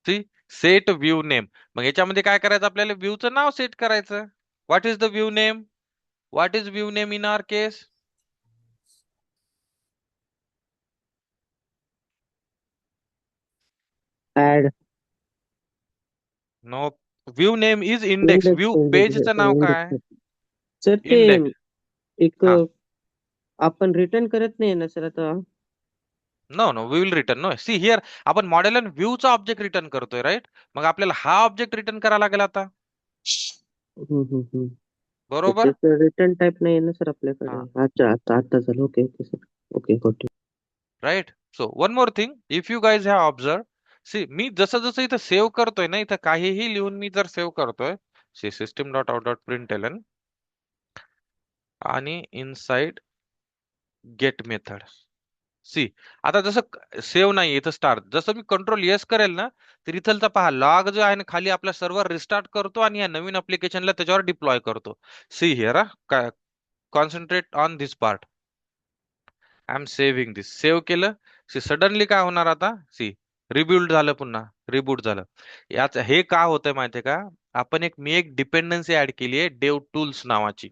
See, set view name. मग याच्यामध्ये काय करायचं, आपल्याला व्ह्यूचं नाव सेट करायचं. What is the view name, what is view name in our case, ऍड नो, view name is index, index view पेजचं नाव काय, इंडेक्स सर ते इंडेक्स. एक हा, आपण रिटर्न करत नाही ना सर आता. No no, we will return, no, see here आपण मॉडेल अँड व्ह्यूचा ऑब्जेक्ट रिटर्न करतोय, राईट. मग आपल्याला हा ऑब्जेक्ट रिटर्न करावा लागेल आता, हम्म. तर बरोबर. त्याचं रिटर्न टाईप नाही आहे ना सर आपल्याकडे. हा, अच्छा, आता आता झालं. Okay okay sir. Okay okay. Right. So one more thing, if you guys have observe, see मी जसं जसं इथं सेव्ह करतोय ना, इथं काहीही लिहून मी जर सेव्ह करतोय, see system dot out dot print L आणि इनसाइड गेट मेथड. सी, आता जसं सेव्ह नाही इथं स्टार, जसं मी कंट्रोल येस करेल ना, तर इथलचा पहा लॉग जो आहे ना खाली, आपला सर्व्हर रिस्टार्ट करतो आणि या नवीन अप्लिकेशनला त्याच्यावर डिप्लॉय करतो. See here, concentrate on this part. I am saving this, save केलं. सी सडनली काय होणार आता, सी रिबिल्ड झालं, पुन्हा रिबूट झालं. याच हे का होतंय माहितीये का, आपण मी एक डिपेंडन्सी ऍड केली आहे डेव टूल्स नावाची.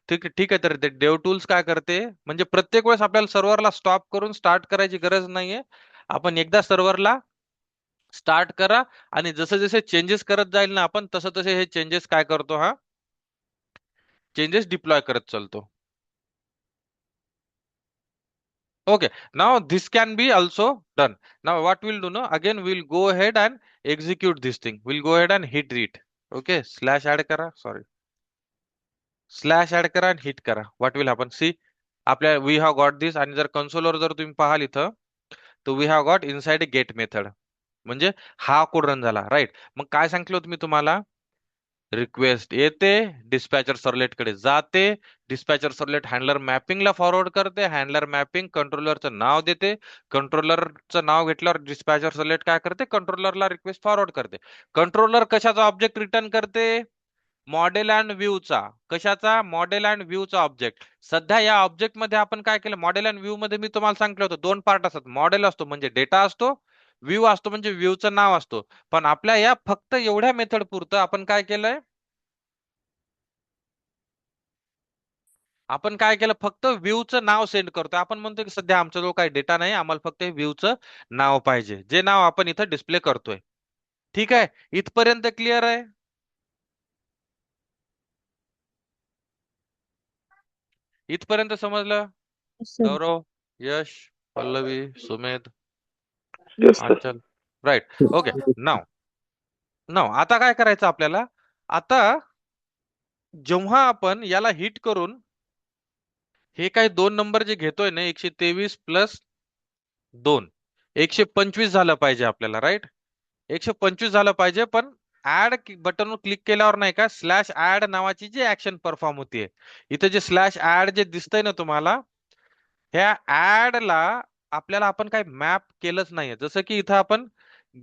ठीक आहे, ठीक आहे. तर ते डेव टूल्स काय करते, म्हणजे प्रत्येक वेळेस आपल्याला सर्व्हरला स्टॉप करून स्टार्ट करायची गरज नाहीये. आपण एकदा सर्व्हरला स्टार्ट करा आणि जसे जसे चेंजेस करत जाईल ना आपण, तसं तसे हे चेंजेस काय करतो, हा चेंजेस डिप्लॉय करत चालतो. Okay, now this can be also done. Now what we'll do now, again we'll go ahead and execute this thing. We'll go ahead and hit it. Okay, slash add करा, sorry. Slash add करा आणि hit करा. What will happen, see आपल्या we have got this. आणि जर कन्सोलवर जर तुम्ही पाहाल इथं, तर we have got inside get method, म्हणजे हा कोड रन झाला, राईट. मग काय सांगितलं होतं मी तुम्हाला, रिक्वेस्ट येते, डिस्पॅचर सर्लेट कडे जाते, डिस्पॅचर सर्लेट हँडलर मॅपिंगला फॉरवर्ड करते, हँडलर मॅपिंग कंट्रोलरचं नाव देते, कंट्रोलरचं नाव घेतल्यावर डिस्पॅचर सर्लेट काय करते, कंट्रोलरला रिक्वेस्ट फॉरवर्ड करते. कंट्रोलर कशाचा ऑब्जेक्ट रिटर्न करते, मॉडेल अँड व्ह्यूचा. कशाचा, मॉडेल अँड व्ह्यूचा ऑब्जेक्ट. सध्या या ऑब्जेक्ट मध्ये आपण काय केलं, मॉडेल अँड व्ह्यू मध्ये मी तुम्हाला सांगितलं होतं दोन पार्ट असतात, मॉडेल असतो म्हणजे डेटा असतो, व्ह्यू असतो म्हणजे व्ह्यूचं नाव असतो. पण आपल्या या फक्त एवढ्या मेथड पुरतं आपण काय केलंय, आपण काय केलं, फक्त व्ह्यूचं नाव सेंड करतोय. आपण म्हणतो की सध्या आमच्याजवळ काही डेटा नाही, आम्हाला फक्त व्ह्यूचं नाव पाहिजे, जे नाव आपण इथं डिस्प्ले करतोय. ठीक आहे, इथपर्यंत क्लिअर आहे. इथपर्यंत समजलं? सर. गौरव, यश, पल्लवी, सुमेध, येस सर. आंचल, राईट. ओके. नाव नाव आता काय करायचं आपल्याला? आता जेव्हा आपण याला हिट करून हे काय दोन नंबर जे घेतोय ना, 123 प्लस 2, 125 झालं पाहिजे आपल्याला, राईट? 125 झालं पाहिजे, पण ऍड बटनवर क्लिक केल्यावर नाही का स्लॅश ऍड नावाची जी ऍक्शन परफॉर्म होतीये, इथे जे स्लॅश ऍड जे दिसतंय ना तुम्हाला, ह्या ऍड ला आपल्याला आपण काही मॅप केलंच नाहीये. जसं की इथं आपण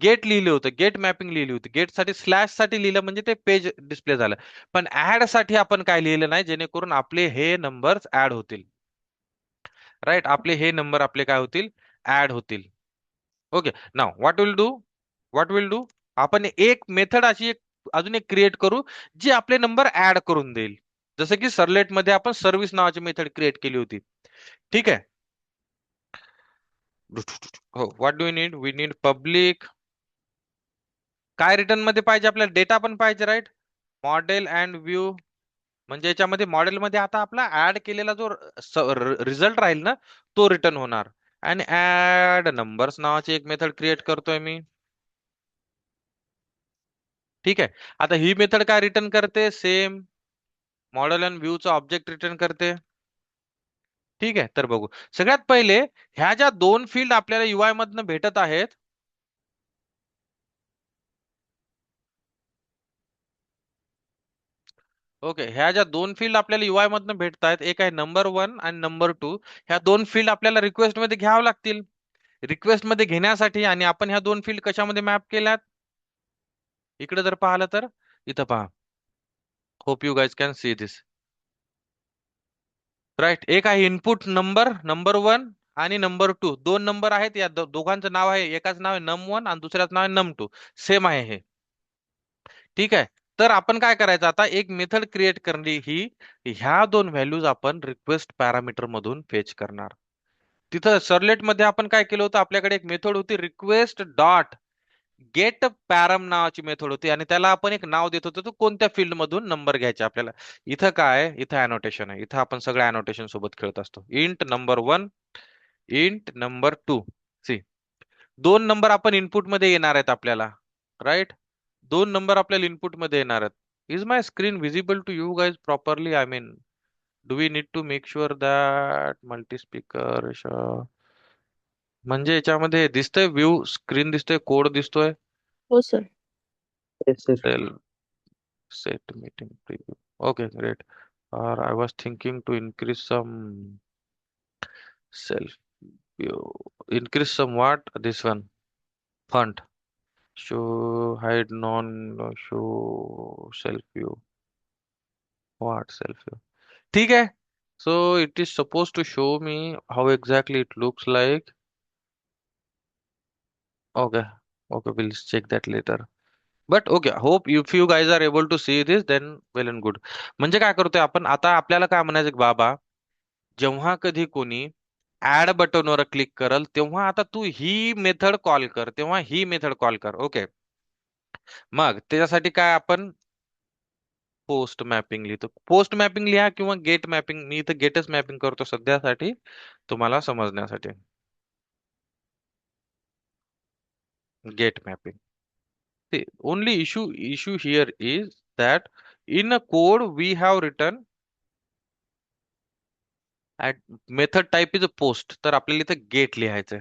गेट लिहिले होते, गेट मॅपिंग लिहिली होती, गेट साठी स्लॅश साठी लिहिलं म्हणजे ते पेज डिस्प्ले झालं. पण ऍड साठी आपण काय लिहिलं नाही, जेणेकरून आपले हे नंबर्स ऍड होतील, राईट? आपले हे नंबर आपले काय होतील, ऍड होतील. Okay. Now what will do आपण एक मेथड अशी एक अजून एक क्रिएट करू जी आपले नंबर ऍड करून देईल. जसं की सर्लेट मध्ये आपण सर्व्हिस नावाची मेथड क्रिएट केली होती. ठीक आहे. हो, what do need? We need public. काय रिटर्न मध्ये पाहिजे आपल्याला? डेटा पण पाहिजे, राईट? मॉडेल अँड व्ह्यू, म्हणजे याच्यामध्ये मॉडेल मध्ये आता आपला ऍड केलेला जो रिझल्ट राहील ना, तो रिटर्न होणार. आणि ऍड नंबर्स नावाची एक मेथड क्रिएट करतोय मी. ठीक आहे. आता ही मेथड काय रिटर्न करते? सेम मॉडेल अँड व्ह्यूचा ऑब्जेक्ट रिटर्न करते. ठीक आहे. तर बघू, सगळ्यात पहिले ह्या ज्या दोन फील्ड आपल्याला युआय मधनं भेटत आहेत, ओके, ह्या ज्या दोन फील्ड आपल्याला युआय मधनं भेटत आहेत, एक आहे नंबर 1 आणि नंबर 2, ह्या दोन फील्ड आपल्याला रिक्वेस्ट मध्ये घ्यावं लागतील. रिक्वेस्ट मध्ये घेण्यासाठी आणि आपण ह्या दोन फील्ड कशामध्ये मॅप केल्यात? इकडे जर पाहिलं तर इथं पहा. Hope you guys can see this, right? एक आहे इनपुट नंबर 1 आणि नंबर 2, दोन नंबर आहेत. या दोघांचं नाव आहे, एकाच नाव आहे num1 आणि दुसऱ्याच नाव आहे num2, सेम आहे हे. ठीक आहे. तर आपण काय करायचं आता, एक मेथड क्रिएट करणे ही ह्या दोन व्हॅल्यूज आपण रिक्वेस्ट पॅरामीटर मधून फेच करणार. तिथं सर्लेट मध्ये आपण काय केलं होतं, आपल्याकडे एक मेथड होती रिक्वेस्ट डॉट गेट पॅरम नावाची मेथड होती, आणि त्याला आपण एक नाव देत होतो, तो कोणत्या फील्ड मधून नंबर घ्यायचे आपल्याला. इथं काय, इथं अनोटेशन आहे. इथं आपण सगळ्या अनोटेशन सोबत खेळत असतो. Int number 1, int number 2. See, दोन नंबर आपण इनपुट मध्ये येणार आहेत आपल्याला, राईट? दोन नंबर आपल्याला इनपुट मध्ये येणार आहेत. Is my screen visible to you guys properly? I mean, do we need to make sure that multi speaker, म्हणजे याच्यामध्ये दिसतंय व्ह्यू स्क्रीन दिसतोय, कोड दिसतोय? हो sir. Yes sir. Cell set meeting preview. Okay, great. Or I was thinking to increase some self view. Increase some what? This one. Font. Show hide non show self view. What self view? ठीक है. So it is supposed to show me how exactly it looks like. Okay. Okay, we'll check that later. But okay, hope if you guys are able to see this then well and good. म्हणजे काय करतोय आपण आता, आपल्याला काय म्हणायचं की बाबा, जेव्हा कधी कोणी ऍड बटनवर क्लिक करल तेव्हा आता तू ही मेथड कॉल कर, तेव्हा ही मेथड कॉल कर. ओके, मग त्याच्यासाठी काय आपण पोस्ट मॅपिंग लिहितो. पोस्ट मॅपिंग लिहा किंवा गेट मॅपिंग, मी इथं गेटच मॅपिंग करतो सध्यासाठी तुम्हाला समजण्यासाठी. Get mapping. The only issue here is that in a code we have written at method type is a post, तर आपल्याला इथे गेट लिहायचंय.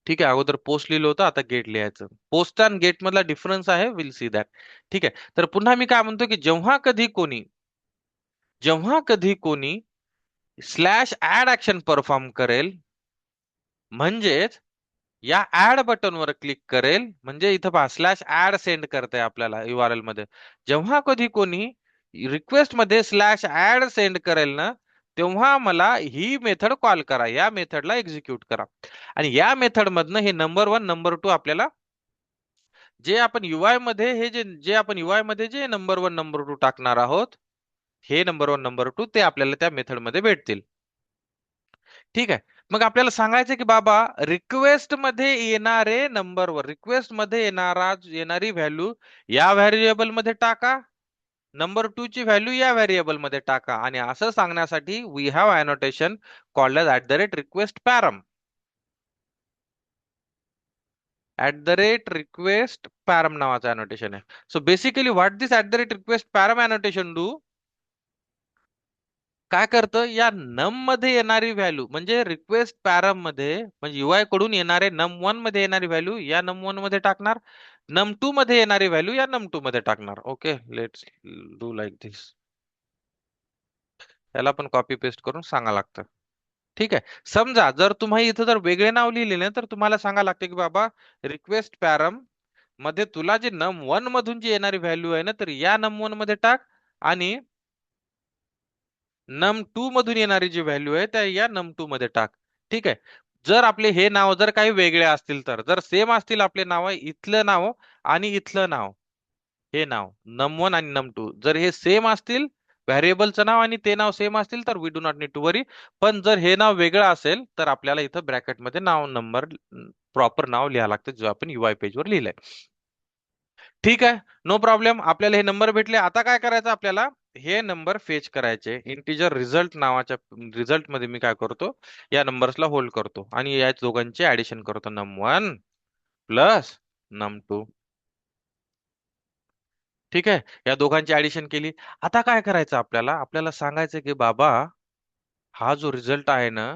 ठीक आहे, अगोदर पोस्ट लिहिलं होतं, आता गेट लिहायचं. पोस्ट आणि गेट मधला डिफरन्स आहे, विल सी दॅट. ठीक आहे. तर पुन्हा मी काय म्हणतो की जेव्हा कधी कोणी स्लॅश ऍड ऍक्शन परफॉर्म करेल, म्हणजेच या ऍड बटनवर क्लिक करेल, म्हणजे इथं पहा स्लॅश ऍड सेंड करते आपल्याला URL मध्ये. जेव्हा कधी कोणी रिक्वेस्ट मध्ये स्लॅश ऍड सेंड करेल ना, तेव्हा मला ही मेथड कॉल करा, या मेथडला एक्झिक्यूट करा. आणि या मेथड मधनं हे नंबर 1 नंबर 2 आपल्याला जे आपण युआय मध्ये हे जे आपण युआय मध्ये जे नंबर 1 नंबर 2 टाकणार आहोत, हे नंबर 1 नंबर 2 ते आपल्याला त्या मेथड मध्ये भेटतील. ठीक आहे. मग आपल्याला सांगायचं की बाबा, रिक्वेस्ट मध्ये येणारे नंबरवर, रिक्वेस्ट मध्ये येणारी व्हॅल्यू या व्हेरिएबल मध्ये टाका, नंबर 2 ची व्हॅल्यू या व्हेरिएबल मध्ये टाका आणि असं सांगण्यासाठी we have annotation called as @request param. @request param नावाचं अनोटेशन आहे. So basically what this @request param annotation do, काय करतं, या नम मध्ये येणारी व्हॅल्यू म्हणजे रिक्वेस्ट पॅरम मध्ये म्हणजे युआय कडून येणारे num1 मध्ये येणारी व्हॅल्यू या num1 मध्ये टाकणार, num2 मध्ये येणारी व्हॅल्यू या num2 मध्ये टाकणार. ओके, लेट्स डू लाईक दिस. याला पण कॉपी पेस्ट करून सांगा लागतं. ठीक आहे. समजा जर तुम्ही इथं जर वेगळे नाव लिहिले ना तर तुम्हाला सांगा लागते की बाबा रिक्वेस्ट पॅरम मध्ये तुला जे num1 मधून जी येणारी व्हॅल्यू आहे ना तर या num1 मध्ये टाक आणि num2 मधून येणारी जी व्हॅल्यू आहे त्या या num2 मध्ये टाक. ठीक आहे. जर आपले हे नाव जर काही वेगळे असतील तर जर सेम असतील आपले नाव, इथलं नाव आणि इथलं नाव, हे नाव num1 आणि num2 जर हे सेम असतील, व्हेरिएबलचं नाव आणि ते नाव सेम असतील तर we do not need to worry. पण जर हे नाव वेगळं असेल तर आपल्याला इथं ब्रॅकेट मध्ये नाव नंबर प्रॉपर नाव लिहावं लागतं जो आपण युआय पेज वर लिहिलंय. ठीक आहे, नो प्रॉब्लेम. आपल्याला हे नंबर भेटले. आता काय करायचं आपल्याला, हे नंबर फेच करायचे इंटिजर रिझल्ट नावाच्या रिझल्ट मध्ये. मी काय करतो, या नंबर्सला होल्ड करतो आणि या दोघांचे ऍडिशन करतो, num1 प्लस num2. ठीक आहे, या दोघांची ऍडिशन केली. आता काय करायचं आपल्याला, आपल्याला सांगायचं की बाबा हा जो रिझल्ट आहे ना,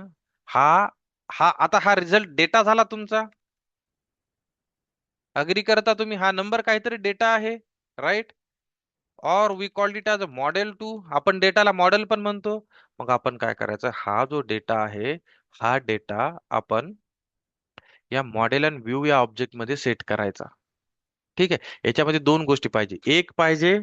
हा हा आता हा रिझल्ट डेटा झाला तुमचा. अग्री करता तुम्ही, हा नंबर काहीतरी डेटा आहे, राईट? और we called it as a model too. आपण डेटाला मॉडेल पण म्हणतो. मग आपण काय करायचं, हा जो डेटा आहे हा डेटा आपण या मॉडेल अँड व्ह्यू या ऑब्जेक्ट मध्ये सेट करायचा. ठीक आहे, याच्यामध्ये दोन गोष्टी पाहिजे. एक पाहिजे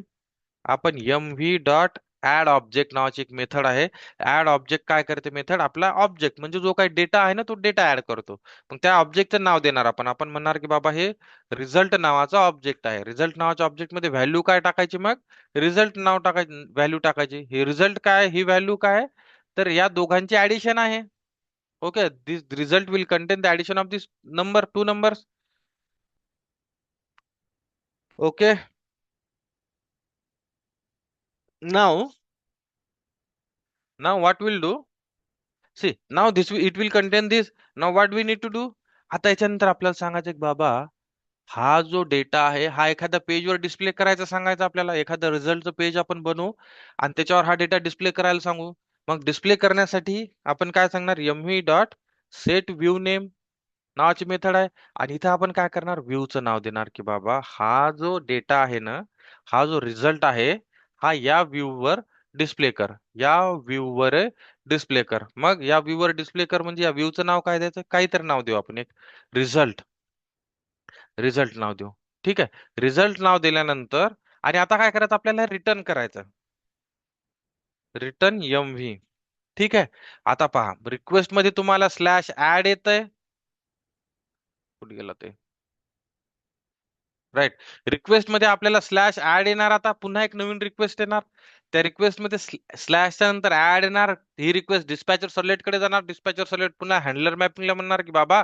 आपण mv डॉट ऍड ऑब्जेक्ट नावाची एक मेथड आहे. ऍड ऑब्जेक्ट काय करते, मेथड आपला ऑब्जेक्ट म्हणजे जो काही डेटा आहे ना तो डेटा ऍड करतो. मग त्या ऑब्जेक्टचं नाव देणार आपण. आपण म्हणणार की बाबा हे रिझल्ट नावाचा ऑब्जेक्ट आहे. रिझल्ट नावाच्या ऑब्जेक्ट मध्ये व्हॅल्यू काय टाकायची, मग रिझल्ट नाव टाकायची, व्हॅल्यू टाकायची. ही रिझल्ट काय, ही व्हॅल्यू काय, तर या दोघांची ऍडिशन आहे. Okay, this result will contain the addition of this number, two numbers. Okay, now now what will do, see now this it will contain this. Now what we need to do, आता याच्यानंतर आपल्याला सांगायचं की बाबा हा जो data आहे हा एखाद्या पेजवर डिस्प्ले करायचा सांगायचा आपल्याला. एखादं रिझल्टचं पेज आपण बनवू आणि त्याच्यावर हा डेटा डिस्प्ले करायला सांगू. मग डिस्प्ले करण्यासाठी आपण काय सांगणार, mv dot set view name नावाची मेथड आहे. आणि इथं आपण काय करणार, व्ह्यूचं नाव देणार की बाबा हा जो डेटा आहे ना, हा जो रिझल्ट आहे हा या व्ह्यू वर डिस्प्ले कर, या व्ह्यू वर डिस्प्ले कर. मग या व्ह्यू वर डिस्प्ले कर म्हणजे या व्ह्यूचं नाव काय द्यायचं, काहीतरी नाव देऊ आपण, एक रिझल्ट, रिझल्ट नाव देऊ. ठीक आहे, रिझल्ट नाव दिल्यानंतर आणि आता काय करायचं आपल्याला, रिटर्न करायचं, रिटर्न mv. ठीक आहे. आता पहा रिक्वेस्ट मध्ये तुम्हाला स्लॅश ऍड येतंय, कुठे गेला ते, राईट. रिक्वेस्ट मध्ये आपल्याला स्लॅश ऍड येणार. आता पुन्हा एक नवीन रिक्वेस्ट येणार, त्या रिक्वेस्ट मध्ये स्लॅशच्या नंतर ऍड येणार. ही रिक्वेस्ट डिस्पॅचर सर्लेट कडे जाणार. डिस्पॅचर सर्लेट पुन्हा हँडलर मॅपिंगला म्हणणार की बाबा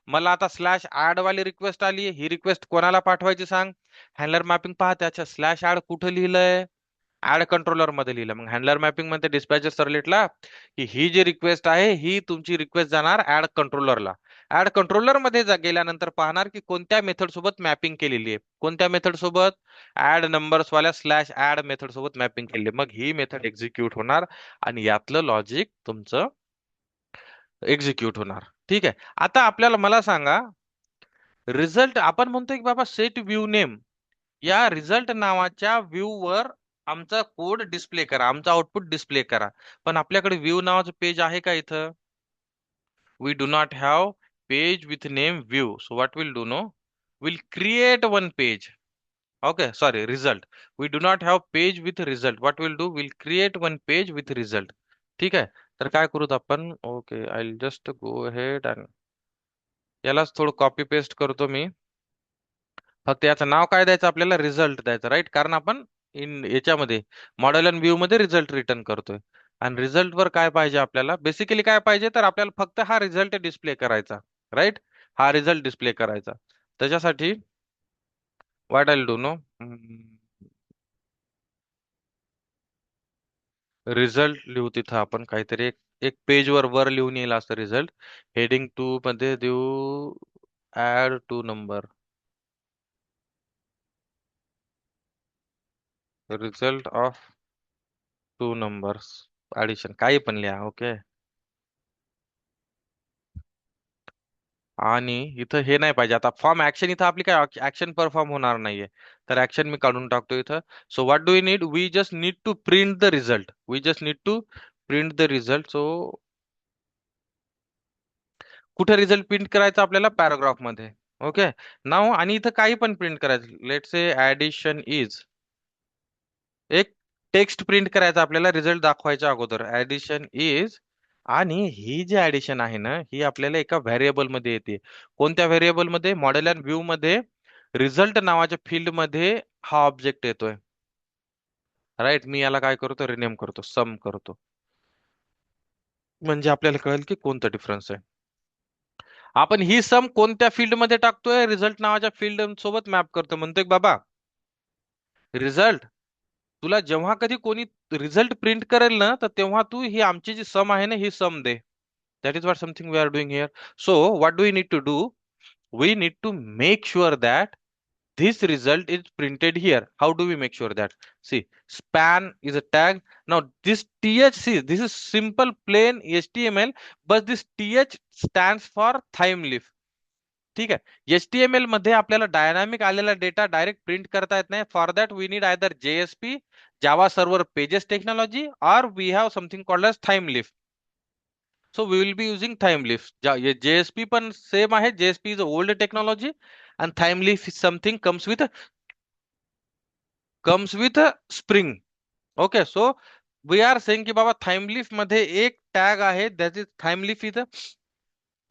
मला आता स्लॅश ऍड वाली रिक्वेस्ट आली, ही रिक्वेस्ट कोणाला पाठवायची सांग. हँडलर मॅपिंग पहा त्याच्या स्लॅश ऍड कुठं लिहिलंय, ऍड कंट्रोलर मध्ये लिहिलं. मग हँडलर मॅपिंग मध्ये डिस्पॅचर सर्लेटला की ही जी रिक्वेस्ट आहे ही तुमची रिक्वेस्ट जाणार ऍड कंट्रोलरला. ऍड कंट्रोलर मध्ये गेल्यानंतर पाहणार की कोणत्या मेथड सोबत मॅपिंग केलेली आहे, कोणत्या मेथड सोबत, ऍड नंबर्स वाल्या स्लॅश ऍड मेथड सोबत मॅपिंग केली. मग ही मेथड एक्झिक्यूट होणार आणि यातलं लॉजिक तुमचं एक्झिक्यूट होणार. ठीक आहे. आता आपल्याला मला सांगा, रिझल्ट आपण म्हणतोय की बाबा सेट व्ह्यू नेम, या रिझल्ट नावाच्या व्ह्यू वर आमचा कोड डिस्प्ले करा, आमचा आउटपुट डिस्प्ले करा. पण आपल्याकडे व्ह्यू नावाचं पेज आहे का इथं, we do not have page with name view. So what we'll do, no, we'll create one page. Okay, sorry, result. We do not have page with result. What we'll do, we'll create one page with result. ठीक आहे. तर काय करूत आपण, okay I will just go ahead आणि यालाच थोडं copy paste करतो मी. फक्त याचं नाव काय द्यायचं आपल्याला, रिझल्ट द्यायचं, राईट. कारण आपण इन याच्यामध्ये मॉडेल अँड व्ह्यू मध्ये रिझल्ट रिटर्न करतोय. आणि रिझल्ट वर काय पाहिजे आपल्याला, बेसिकली काय पाहिजे तर आपल्याला फक्त हा रिझल्ट डिस्प्ले करायचा, राईट. हा रिझल्ट डिस्प्ले करायचा. त्याच्यासाठी what I will do, no, result लिहू तिथं आपण काहीतरी एक एक पेज वर लिहून येईल असं रिझल्ट. हेडिंग 2 मध्ये देऊ add two number, result of two numbers, addition काही पण लिहा. ओके. आणि इथं हे नाही पाहिजे आता फॉर्म ऍक्शन, इथं आपली काय ऍक्शन परफॉर्म होणार नाहीये, तर ऍक्शन मी काढून टाकतो इथं. So what do we need, we just need to print the result, we just need to print the result. So कुठे रिझल्ट प्रिंट करायचा आपल्याला, पॅराग्राफ मध्ये. ओके. नाव आणि इथं काही पण प्रिंट करायचं, लेट से ऍडिशन इज, एक टेक्स्ट प्रिंट करायचा आपल्याला रिझल्ट दाखवायच्या अगोदर, ऍडिशन इज. आणि ही जी ऍडिशन आहे ना, ही आपल्याला एका व्हेरिएबल मध्ये येते. कोणत्या व्हेरिएबल मध्ये, मॉडेल अँड व्ह्यू मध्ये रिझल्ट नावाच्या फील्ड मध्ये हा ऑब्जेक्ट येतोय. राईट. मी याला काय करतो, रिनेम करतो, सम करतो, म्हणजे आपल्याला कळेल की कोणता डिफरन्स आहे. आपण ही सम कोणत्या फील्ड मध्ये टाकतोय, रिझल्ट नावाच्या फील्ड सोबत मॅप करतो. म्हणतोय की बाबा रिझल्ट, तुला जेव्हा कधी कोणी रिझल्ट प्रिंट करेल ना, तर तेव्हा तू ही आमची जी सम आहे ना, ही सम दे. That is what something we are doing here. So what do we need to do, we need to make sure that this result is printed here. How do we make sure that? See, span is a tag. Now this th, see, this is simple plain html, but this th stands for thime leaf. ठीक आहे. HTML मध्ये आपल्याला dynamic आलेला data direct print करता येत नाही. For that we need either JSP, Java server pages technology, और we have something called as Thymeleaf. So we will be using Thymeleaf. JSP पण सेम आहे. JSP is old technology and time leaf is something comes with spring. Okay, so we are saying की बाबा time leaf मध्ये एक tag आहे, that is time leaf is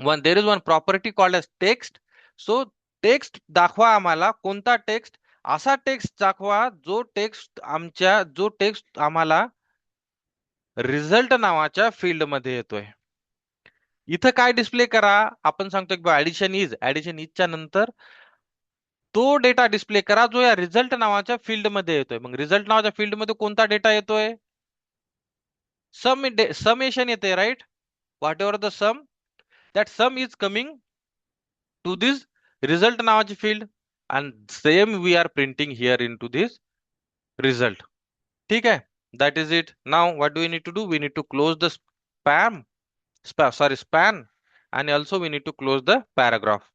one, there is one property called as text. So text दाखवा आम्हाला, कोणता text, असा text दाखवा जो टेक्स्ट आम्हाला रिझल्ट नावाच्या फील्ड मध्ये येतोय. इथं काय डिस्प्ले करा, आपण सांगतो की ऍडिशन इजच्या नंतर तो डेटा डिस्प्ले करा जो या रिझल्ट नावाच्या फील्ड मध्ये येतोय. मग रिझल्ट नावाच्या फील्ड मध्ये कोणता डेटा येतोय, समेशन येते, right. Whatever the sum, that sum is coming to this result नावाची field, and same we are printing here into this result. ठीक आहे. That is it. Now what do we need to do, we need to close the span, आणि also we need to close the paragraph.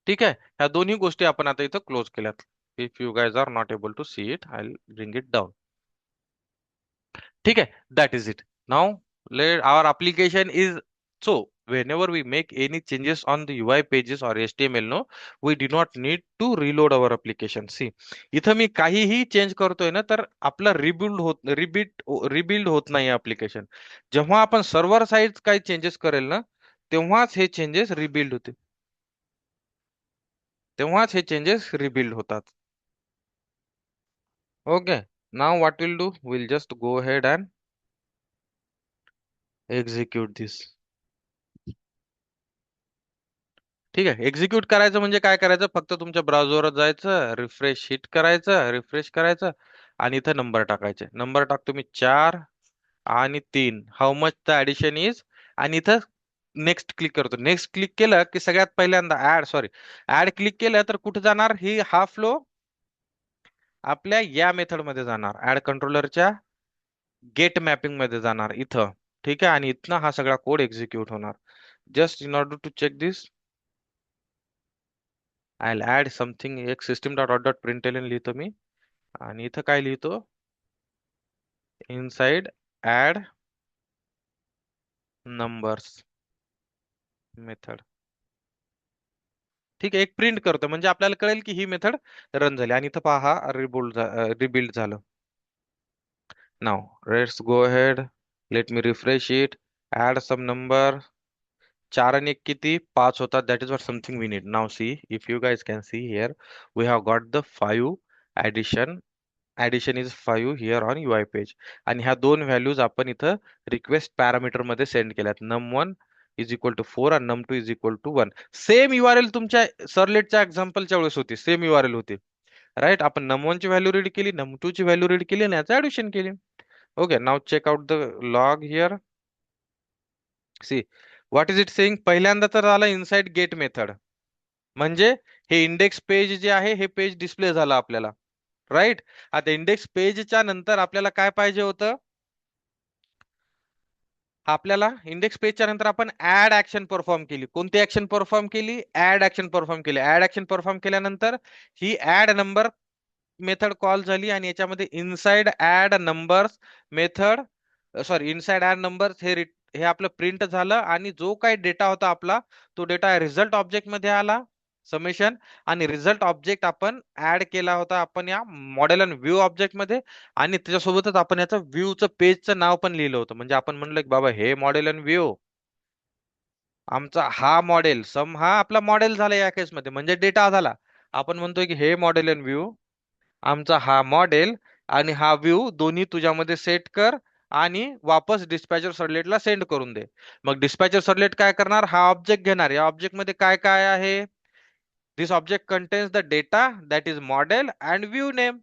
ठीक आहे. ह्या दोन्ही गोष्टी आपण आता इथं क्लोज केल्यात. If you guys are not able to see it, I will bring it down. ठीक आहे. That is it. Now let our application is, so whenever we make any changes on the UI pages or HTML, no, we do not need to reload our application. See, इथं मी काहीही change करतोय ना, तर आपला rebuild होत नाही application. जेव्हा आपण सर्व्हर साइड काही चेंजेस करेल ना, तेव्हाच हे चेंजेस रिबिल्ड होते, तेव्हाच हे चेंजेस रिबिल्ड होतात. Okay. Now what we'll do, we'll just go ahead and execute this. ठीक आहे. एक्झिक्यूट करायचं म्हणजे काय करायचं, फक्त तुमच्या ब्राउझरवर जायचं, रिफ्रेश करायचं आणि इथं नंबर टाकायचे. नंबर टाकतो मी 4 आणि 3, how much the addition is, आणि इथं नेक्स्ट क्लिक करतो. नेक्स्ट क्लिक केलं की सगळ्यात पहिल्यांदा ऍड क्लिक केलं तर कुठे जाणार, हा फ्लो आपल्या या मेथड मध्ये जाणार, ऍड कंट्रोलरच्या गेट मॅपिंग मध्ये जाणार इथं. ठीक आहे. आणि इथनं हा सगळा कोड एक्झिक्यूट होणार. Just in order to check this, I add something, एक system.out.println लिहितो मी, आणि इथं काय लिहितो, इनसाइड ऍड नंबर्स मेथड. ठीक आहे. एक प्रिंट करतो म्हणजे आपल्याला कळेल की ही मेथड रन झाली. आणि इथं पहा रिबिल्ड झालं. Now let's go ahead, let me refresh it, add some number. 4 आणि 1 किती, 5 होतात. That is what something we need. Now see, if you guys can see here, we have got the 5 addition is 5 here on UI page. आणि ह्या दोन values आपण इथं request parameter मध्ये send केल्यात. num1 इज इक्वल टू 4 आणि num2 is equal to 1. Same URL तुमच्या सरलेटच्या एक्झाम्पलच्या वेळेस होती, सेम URL होती, राईट. आपण num1 ची व्हॅल्यू रीड केली, num2 ची व्हॅल्यू रीड केली आणि याचं ऍडिशन केली. Okay, now check out the log here. See, what is it saying? पहिल्यांदा तर आला इनसाइड गेट मेथड, म्हणजे हे इंडेक्स पेज जे आहे हे पेज डिस्प्ले झालं आपल्याला, राईट. आता इंडेक्स पेजच्या नंतर आपल्याला काय पाहिजे होतं? आपल्याला इंडेक्स पेजच्या नंतर आपण ऍड ऍक्शन परफॉर्म केली. कोणती ऍक्शन परफॉर्म केली? ऍड ऍक्शन परफॉर्म केली. ऍड ऍक्शन परफॉर्म केल्यानंतर ही ऍड नंबर मेथड कॉल झाली आणि याच्यामध्ये inside add numbers method, sorry inside add numbers हे आपलं प्रिंट झालं आणि जो काही डेटा होता आपला तो डेटा रिझल्ट ऑब्जेक्ट मध्ये आला, समेशन. आणि रिझल्ट ऑब्जेक्ट आपण ऍड केला होता आपण या मॉडेल आणि व्ह्यू ऑब्जेक्ट मध्ये, आणि त्याच्यासोबतच आपण याचं व्ह्यूचं पेजचं नाव पण लिहिलं होतं. म्हणजे आपण म्हणलं की बाबा हे मॉडेल आणि व्ह्यू आमचा हा मॉडेल सम हा आपला मॉडेल झाला या केसमध्ये, म्हणजे डेटा झाला. आपण म्हणतोय की हे मॉडेल आणि व्ह्यू आमचा हा मॉडेल आणि हा व्ह्यू दोन्ही तुझ्यामध्ये सेट कर आणि वापस डिस्पॅचर सर्लेटला सेंड करून दे. मग डिस्पॅचर सर्लेट काय करणार? हा ऑब्जेक्ट घेणार. या ऑब्जेक्ट मध्ये काय काय आहे? This object contains the data that is model and view name.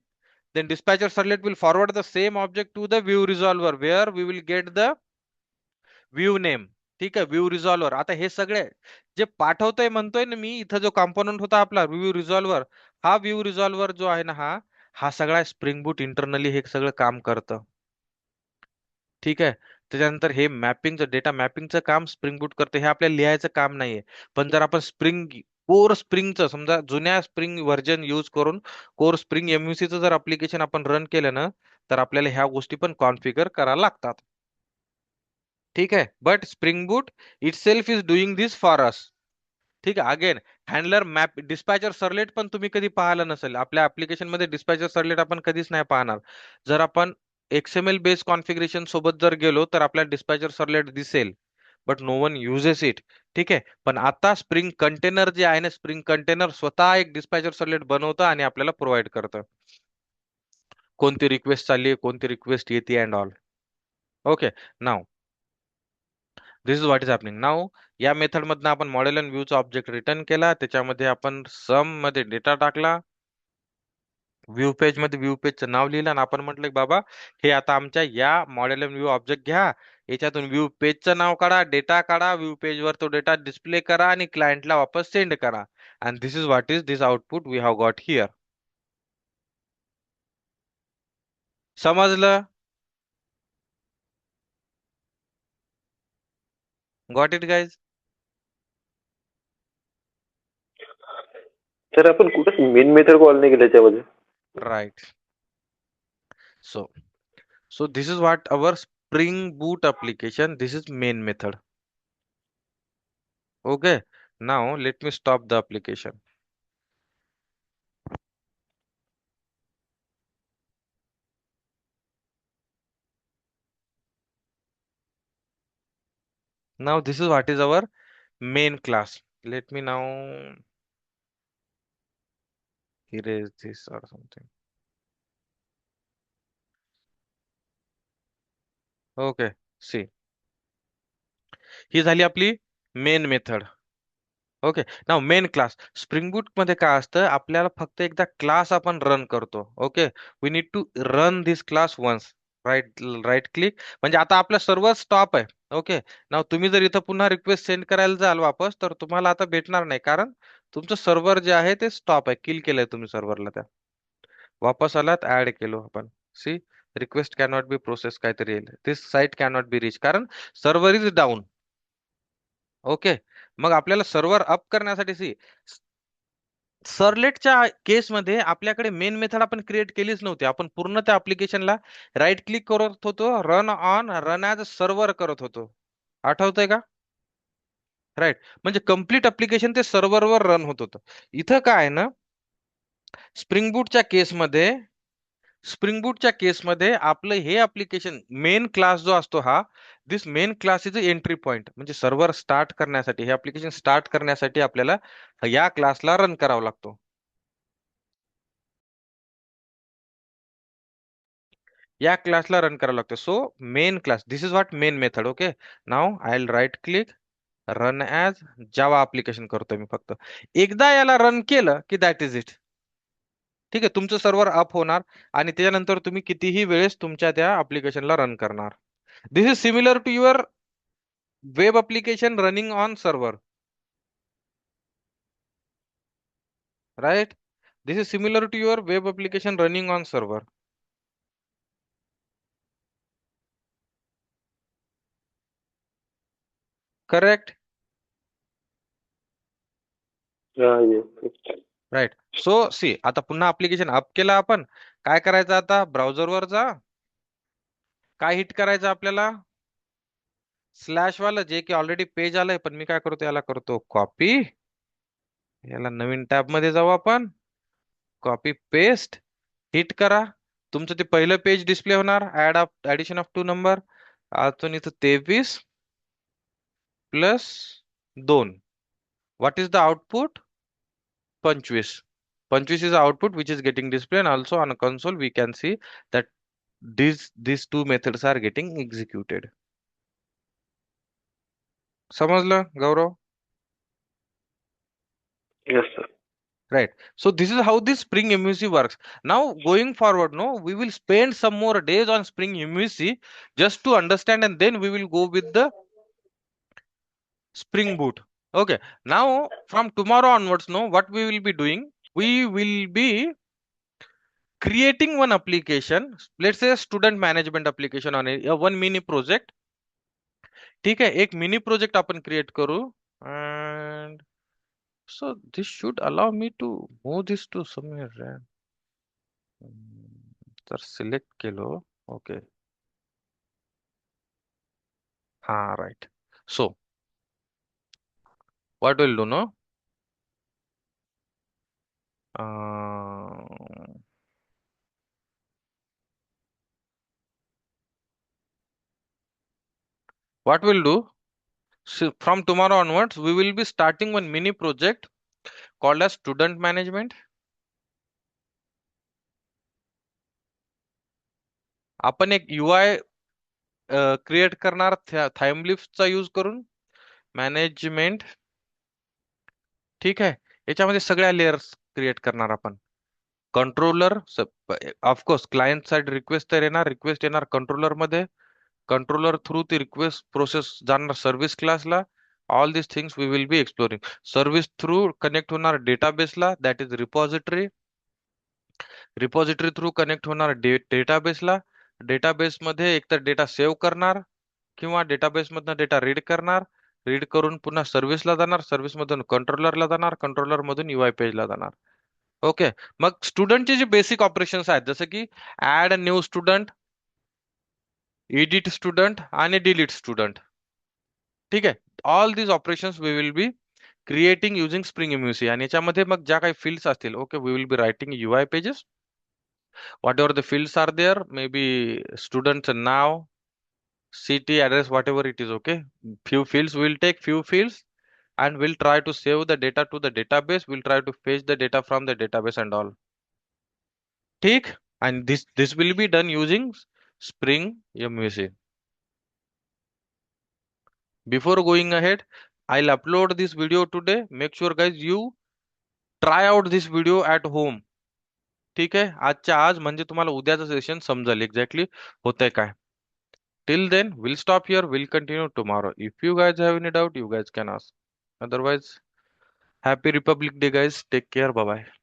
Then dispatcher servlet will forward the same object to the view resolver where we will get the view name. ठीक आहे, view रिझॉल्वर. आता हे सगळे जे पाठवतोय म्हणतोय ना मी, इथं जो कॉम्पोनंट होता आपला व्ह्यू रिझॉल्वर, हा व्ह्यू रिझॉल्वर जो आहे ना हा हा सगळा स्प्रिंग बूट इंटरनली हे सगळं काम करतं. ठीक आहे. त्याच्यानंतर हे मॅपिंगचं डेटा मॅपिंगचं काम स्प्रिंग बूट करते. हे आपल्याला लिहायचं काम नाहीये. पण जर आपण स्प्रिंग कोर स्प्रिंगचं समजा जुन्या स्प्रिंग व्हर्जन यूज करून कोर स्प्रिंग एमव्हीसीचं जर अप्लिकेशन आपण रन केलं ना, तर आपल्याला ह्या गोष्टी पण कॉन्फिगर करायला लागतात. ठीक आहे. But spring boot itself is doing this for us. ठीक आहे. अगेन हँडलर मॅप डिस्पॅचर सर्लेट पण तुम्ही कधी पाहिलं नसेल आपल्या ऍप्लिकेशन मध्ये. डिस्पॅचर सर्लेट आपण कधीच नाही पाहणार. जर आपण XML बेस्ड कॉन्फिगरेशन सोबत जर गेलो तर आपल्याला डिस्पॅचर सर्लेट दिसेल, but no one uses it. ठीक आहे. पण आता स्प्रिंग कंटेनर जे आहे ना, स्प्रिंग कंटेनर स्वतः एक डिस्पॅचर सर्लेट बनवतं आणि आपल्याला प्रोव्हाइड करतं कोणती रिक्वेस्ट चालली आहे, कोणती रिक्वेस्ट येते and all. Okay. Now this is what is happening now. या मेथड मधनं आपण मॉडेल अँड व्ह्यूचा ऑब्जेक्ट रिटर्न केला, त्याच्यामध्ये आपण सम मध्ये डेटा टाकला, व्ह्यू पेज मध्ये व्ह्यू पेजचं नाव लिहिलं आणि आपण म्हटलं की बाबा हे आता आमच्या या मॉडेल अँड व्ह्यू ऑब्जेक्ट घ्या, याच्यातून व्ह्यू पेजचं नाव काढा, डेटा काढा, व्ह्यू पेज वर तो डेटा डिस्प्ले करा आणि क्लायंटला वापस सेंड करा. And this is what is this output we have got here. समजलं? Got it guys? सर आपण कुठेच मेन मेथड कॉल नाही केलं त्याच्यामध्ये. Right. So, so this is what our Spring Boot application. This is main method. Okay. Now let me stop the application. Now this is what is our main class. Let me now erase this or something. Okay. See, ही झाली आपली main method. Okay. नाव main class. Spring बूट मध्ये काय असतं, आपल्याला फक्त एकदा class आपण run करतो. Okay. We need to run this class once. Right right click म्हणजे आता आपलं सर्व्हर स्टॉप आहे. ओके. नाव तुम्ही जर इथं पुन्हा रिक्वेस्ट सेंड करायला जाल वापस, तर तुम्हाला आता भेटणार नाही, कारण तुमचं सर्व्हर जे आहे ते स्टॉप आहे. किल केलंय तुम्ही सर्व्हरला. त्या वापस आलात, ऍड केलो आपण. See, request cannot be process काहीतरी येईल. This site cannot be reach, कारण सर्व्हर इज डाऊन. ओके. मग आपल्याला सर्व्हर अप करण्यासाठी सी सर्लेटच्या केसमध्ये आपल्याकडे मेन मेथड आपण क्रिएट केलीच नव्हती. आपण पूर्ण त्या अप्लिकेशनला राईट क्लिक करत होतो, run on run as server करत होतो. आठवतंय का? राईट. म्हणजे कम्प्लीट अप्लिकेशन ते सर्व्हरवर रन होत होतं. इथं काय आहे ना, स्प्रिंग बूटच्या केसमध्ये स्प्रिंग बूटच्या केसमध्ये आपलं हे अप्लिकेशन मेन क्लास जो असतो हा, this main class is entry point. म्हणजे सर्व्हर स्टार्ट करण्यासाठी, हे अप्लिकेशन स्टार्ट करण्यासाठी आपल्याला या क्लासला रन करावा लागतो. या क्लासला रन करावं लागतं. So main class, this is what main method. Okay. Now I will write click, run as Java application करतोय मी फक्त. एकदा याला रन केलं की दॅट इज इट. ठीक आहे, तुमचं सर्व्हर अप होणार आणि त्याच्यानंतर तुम्ही कितीही वेळेस तुमच्या त्या ऍप्लिकेशनला रन करणार. This is similar to your web application running on server, right? This is similar to your web application running on server. Correct? Yes. Right. So see, आता पुन्हा ऍप्लिकेशन अप केलं आपण. काय करायचं आता? ब्राउझरवर जा. काय हिट करायचं आपल्याला? स्लॅश वाला, जे की ऑलरेडी पेज आलंय, पण मी काय करतो, याला करतो कॉपी. याला नवीन टॅब मध्ये जाऊ आपण. Copy paste. हिट करा. तुमचं ते पहिलं पेज डिस्प्ले होणार. Addition of 2 number. अजून इथं 23 plus 2. What is the output? 25. 25 is the output which is getting displayed, and also on a console we can see that these two methods are getting executed. समजलं गौरव? Yes, sir. Right. So this is how this Spring MVC works. Now going forward, no, we will spend some more days on Spring MVC just to understand, and then we will go with the Spring Boot. Okay. Now from tomorrow onwards, no, what we will be doing? We will be creating one application. Let's say a student management application on a one mini project. ठीक आहे, एक mini project आपण create करू. And so this should allow me to move this to somewhere. तर select केलो. Okay, हा, right. So what will do no, what we'll do, so from tomorrow onwards we will be starting one mini project called as student management. आपण एक UI create करणार थाइमलिफ्टचा use करून. Management. ठीक आहे, याच्यामध्ये सगळ्या लेयर्स क्रिएट करणार आपण. Controller, of course client side request तर येणार, रिक्वेस्ट येणार कंट्रोलर मध्ये. कंट्रोलर थ्रू ती रिक्वेस्ट प्रोसेस जाणार सर्व्हिस क्लासला. All this things we will be exploring. Service through connect होणार डेटाबेसला, that is repository. Repository through connect होणार डेटाबेसला. डेटाबेस मध्ये एकतर डेटा सेव्ह करणार किंवा डेटाबेस मधनं डेटा रीड करणार. रीड करून पुन्हा सर्व्हिसला जाणार, सर्व्हिस मधून कंट्रोलरला जाणार, कंट्रोलर मधून UI पेजला जाणार. ओके. मग स्टुडंटचे जे बेसिक ऑपरेशन्स आहेत, जसं की add new student, edit student आणि डिलीट स्टुडंट. ठीक आहे, all these operations we will be creating using Spring MVC. आणि याच्यामध्ये मग ज्या काही फील्ड्स असतील, okay, we will be writing UI pages. whatever the fields are there, maybe student's now, city address, whatever it is. Okay, few fields, we'll take few fields and we'll try to save the data to the database. We'll try to fetch the data from the database and all. ठीक. And this will be done using Spring MVC. Before going ahead, I'll upload this video today. Make sure guys you try out this video at home. ठीक आहे, आजच्या आज, म्हणजे तुम्हाला उद्याचं session समजेल exactly होतंय काय. Till then, we'll stop here. We'll continue tomorrow. If you guys have any doubt, you guys can ask. Otherwise, happy Republic Day, guys. Take care. Bye bye.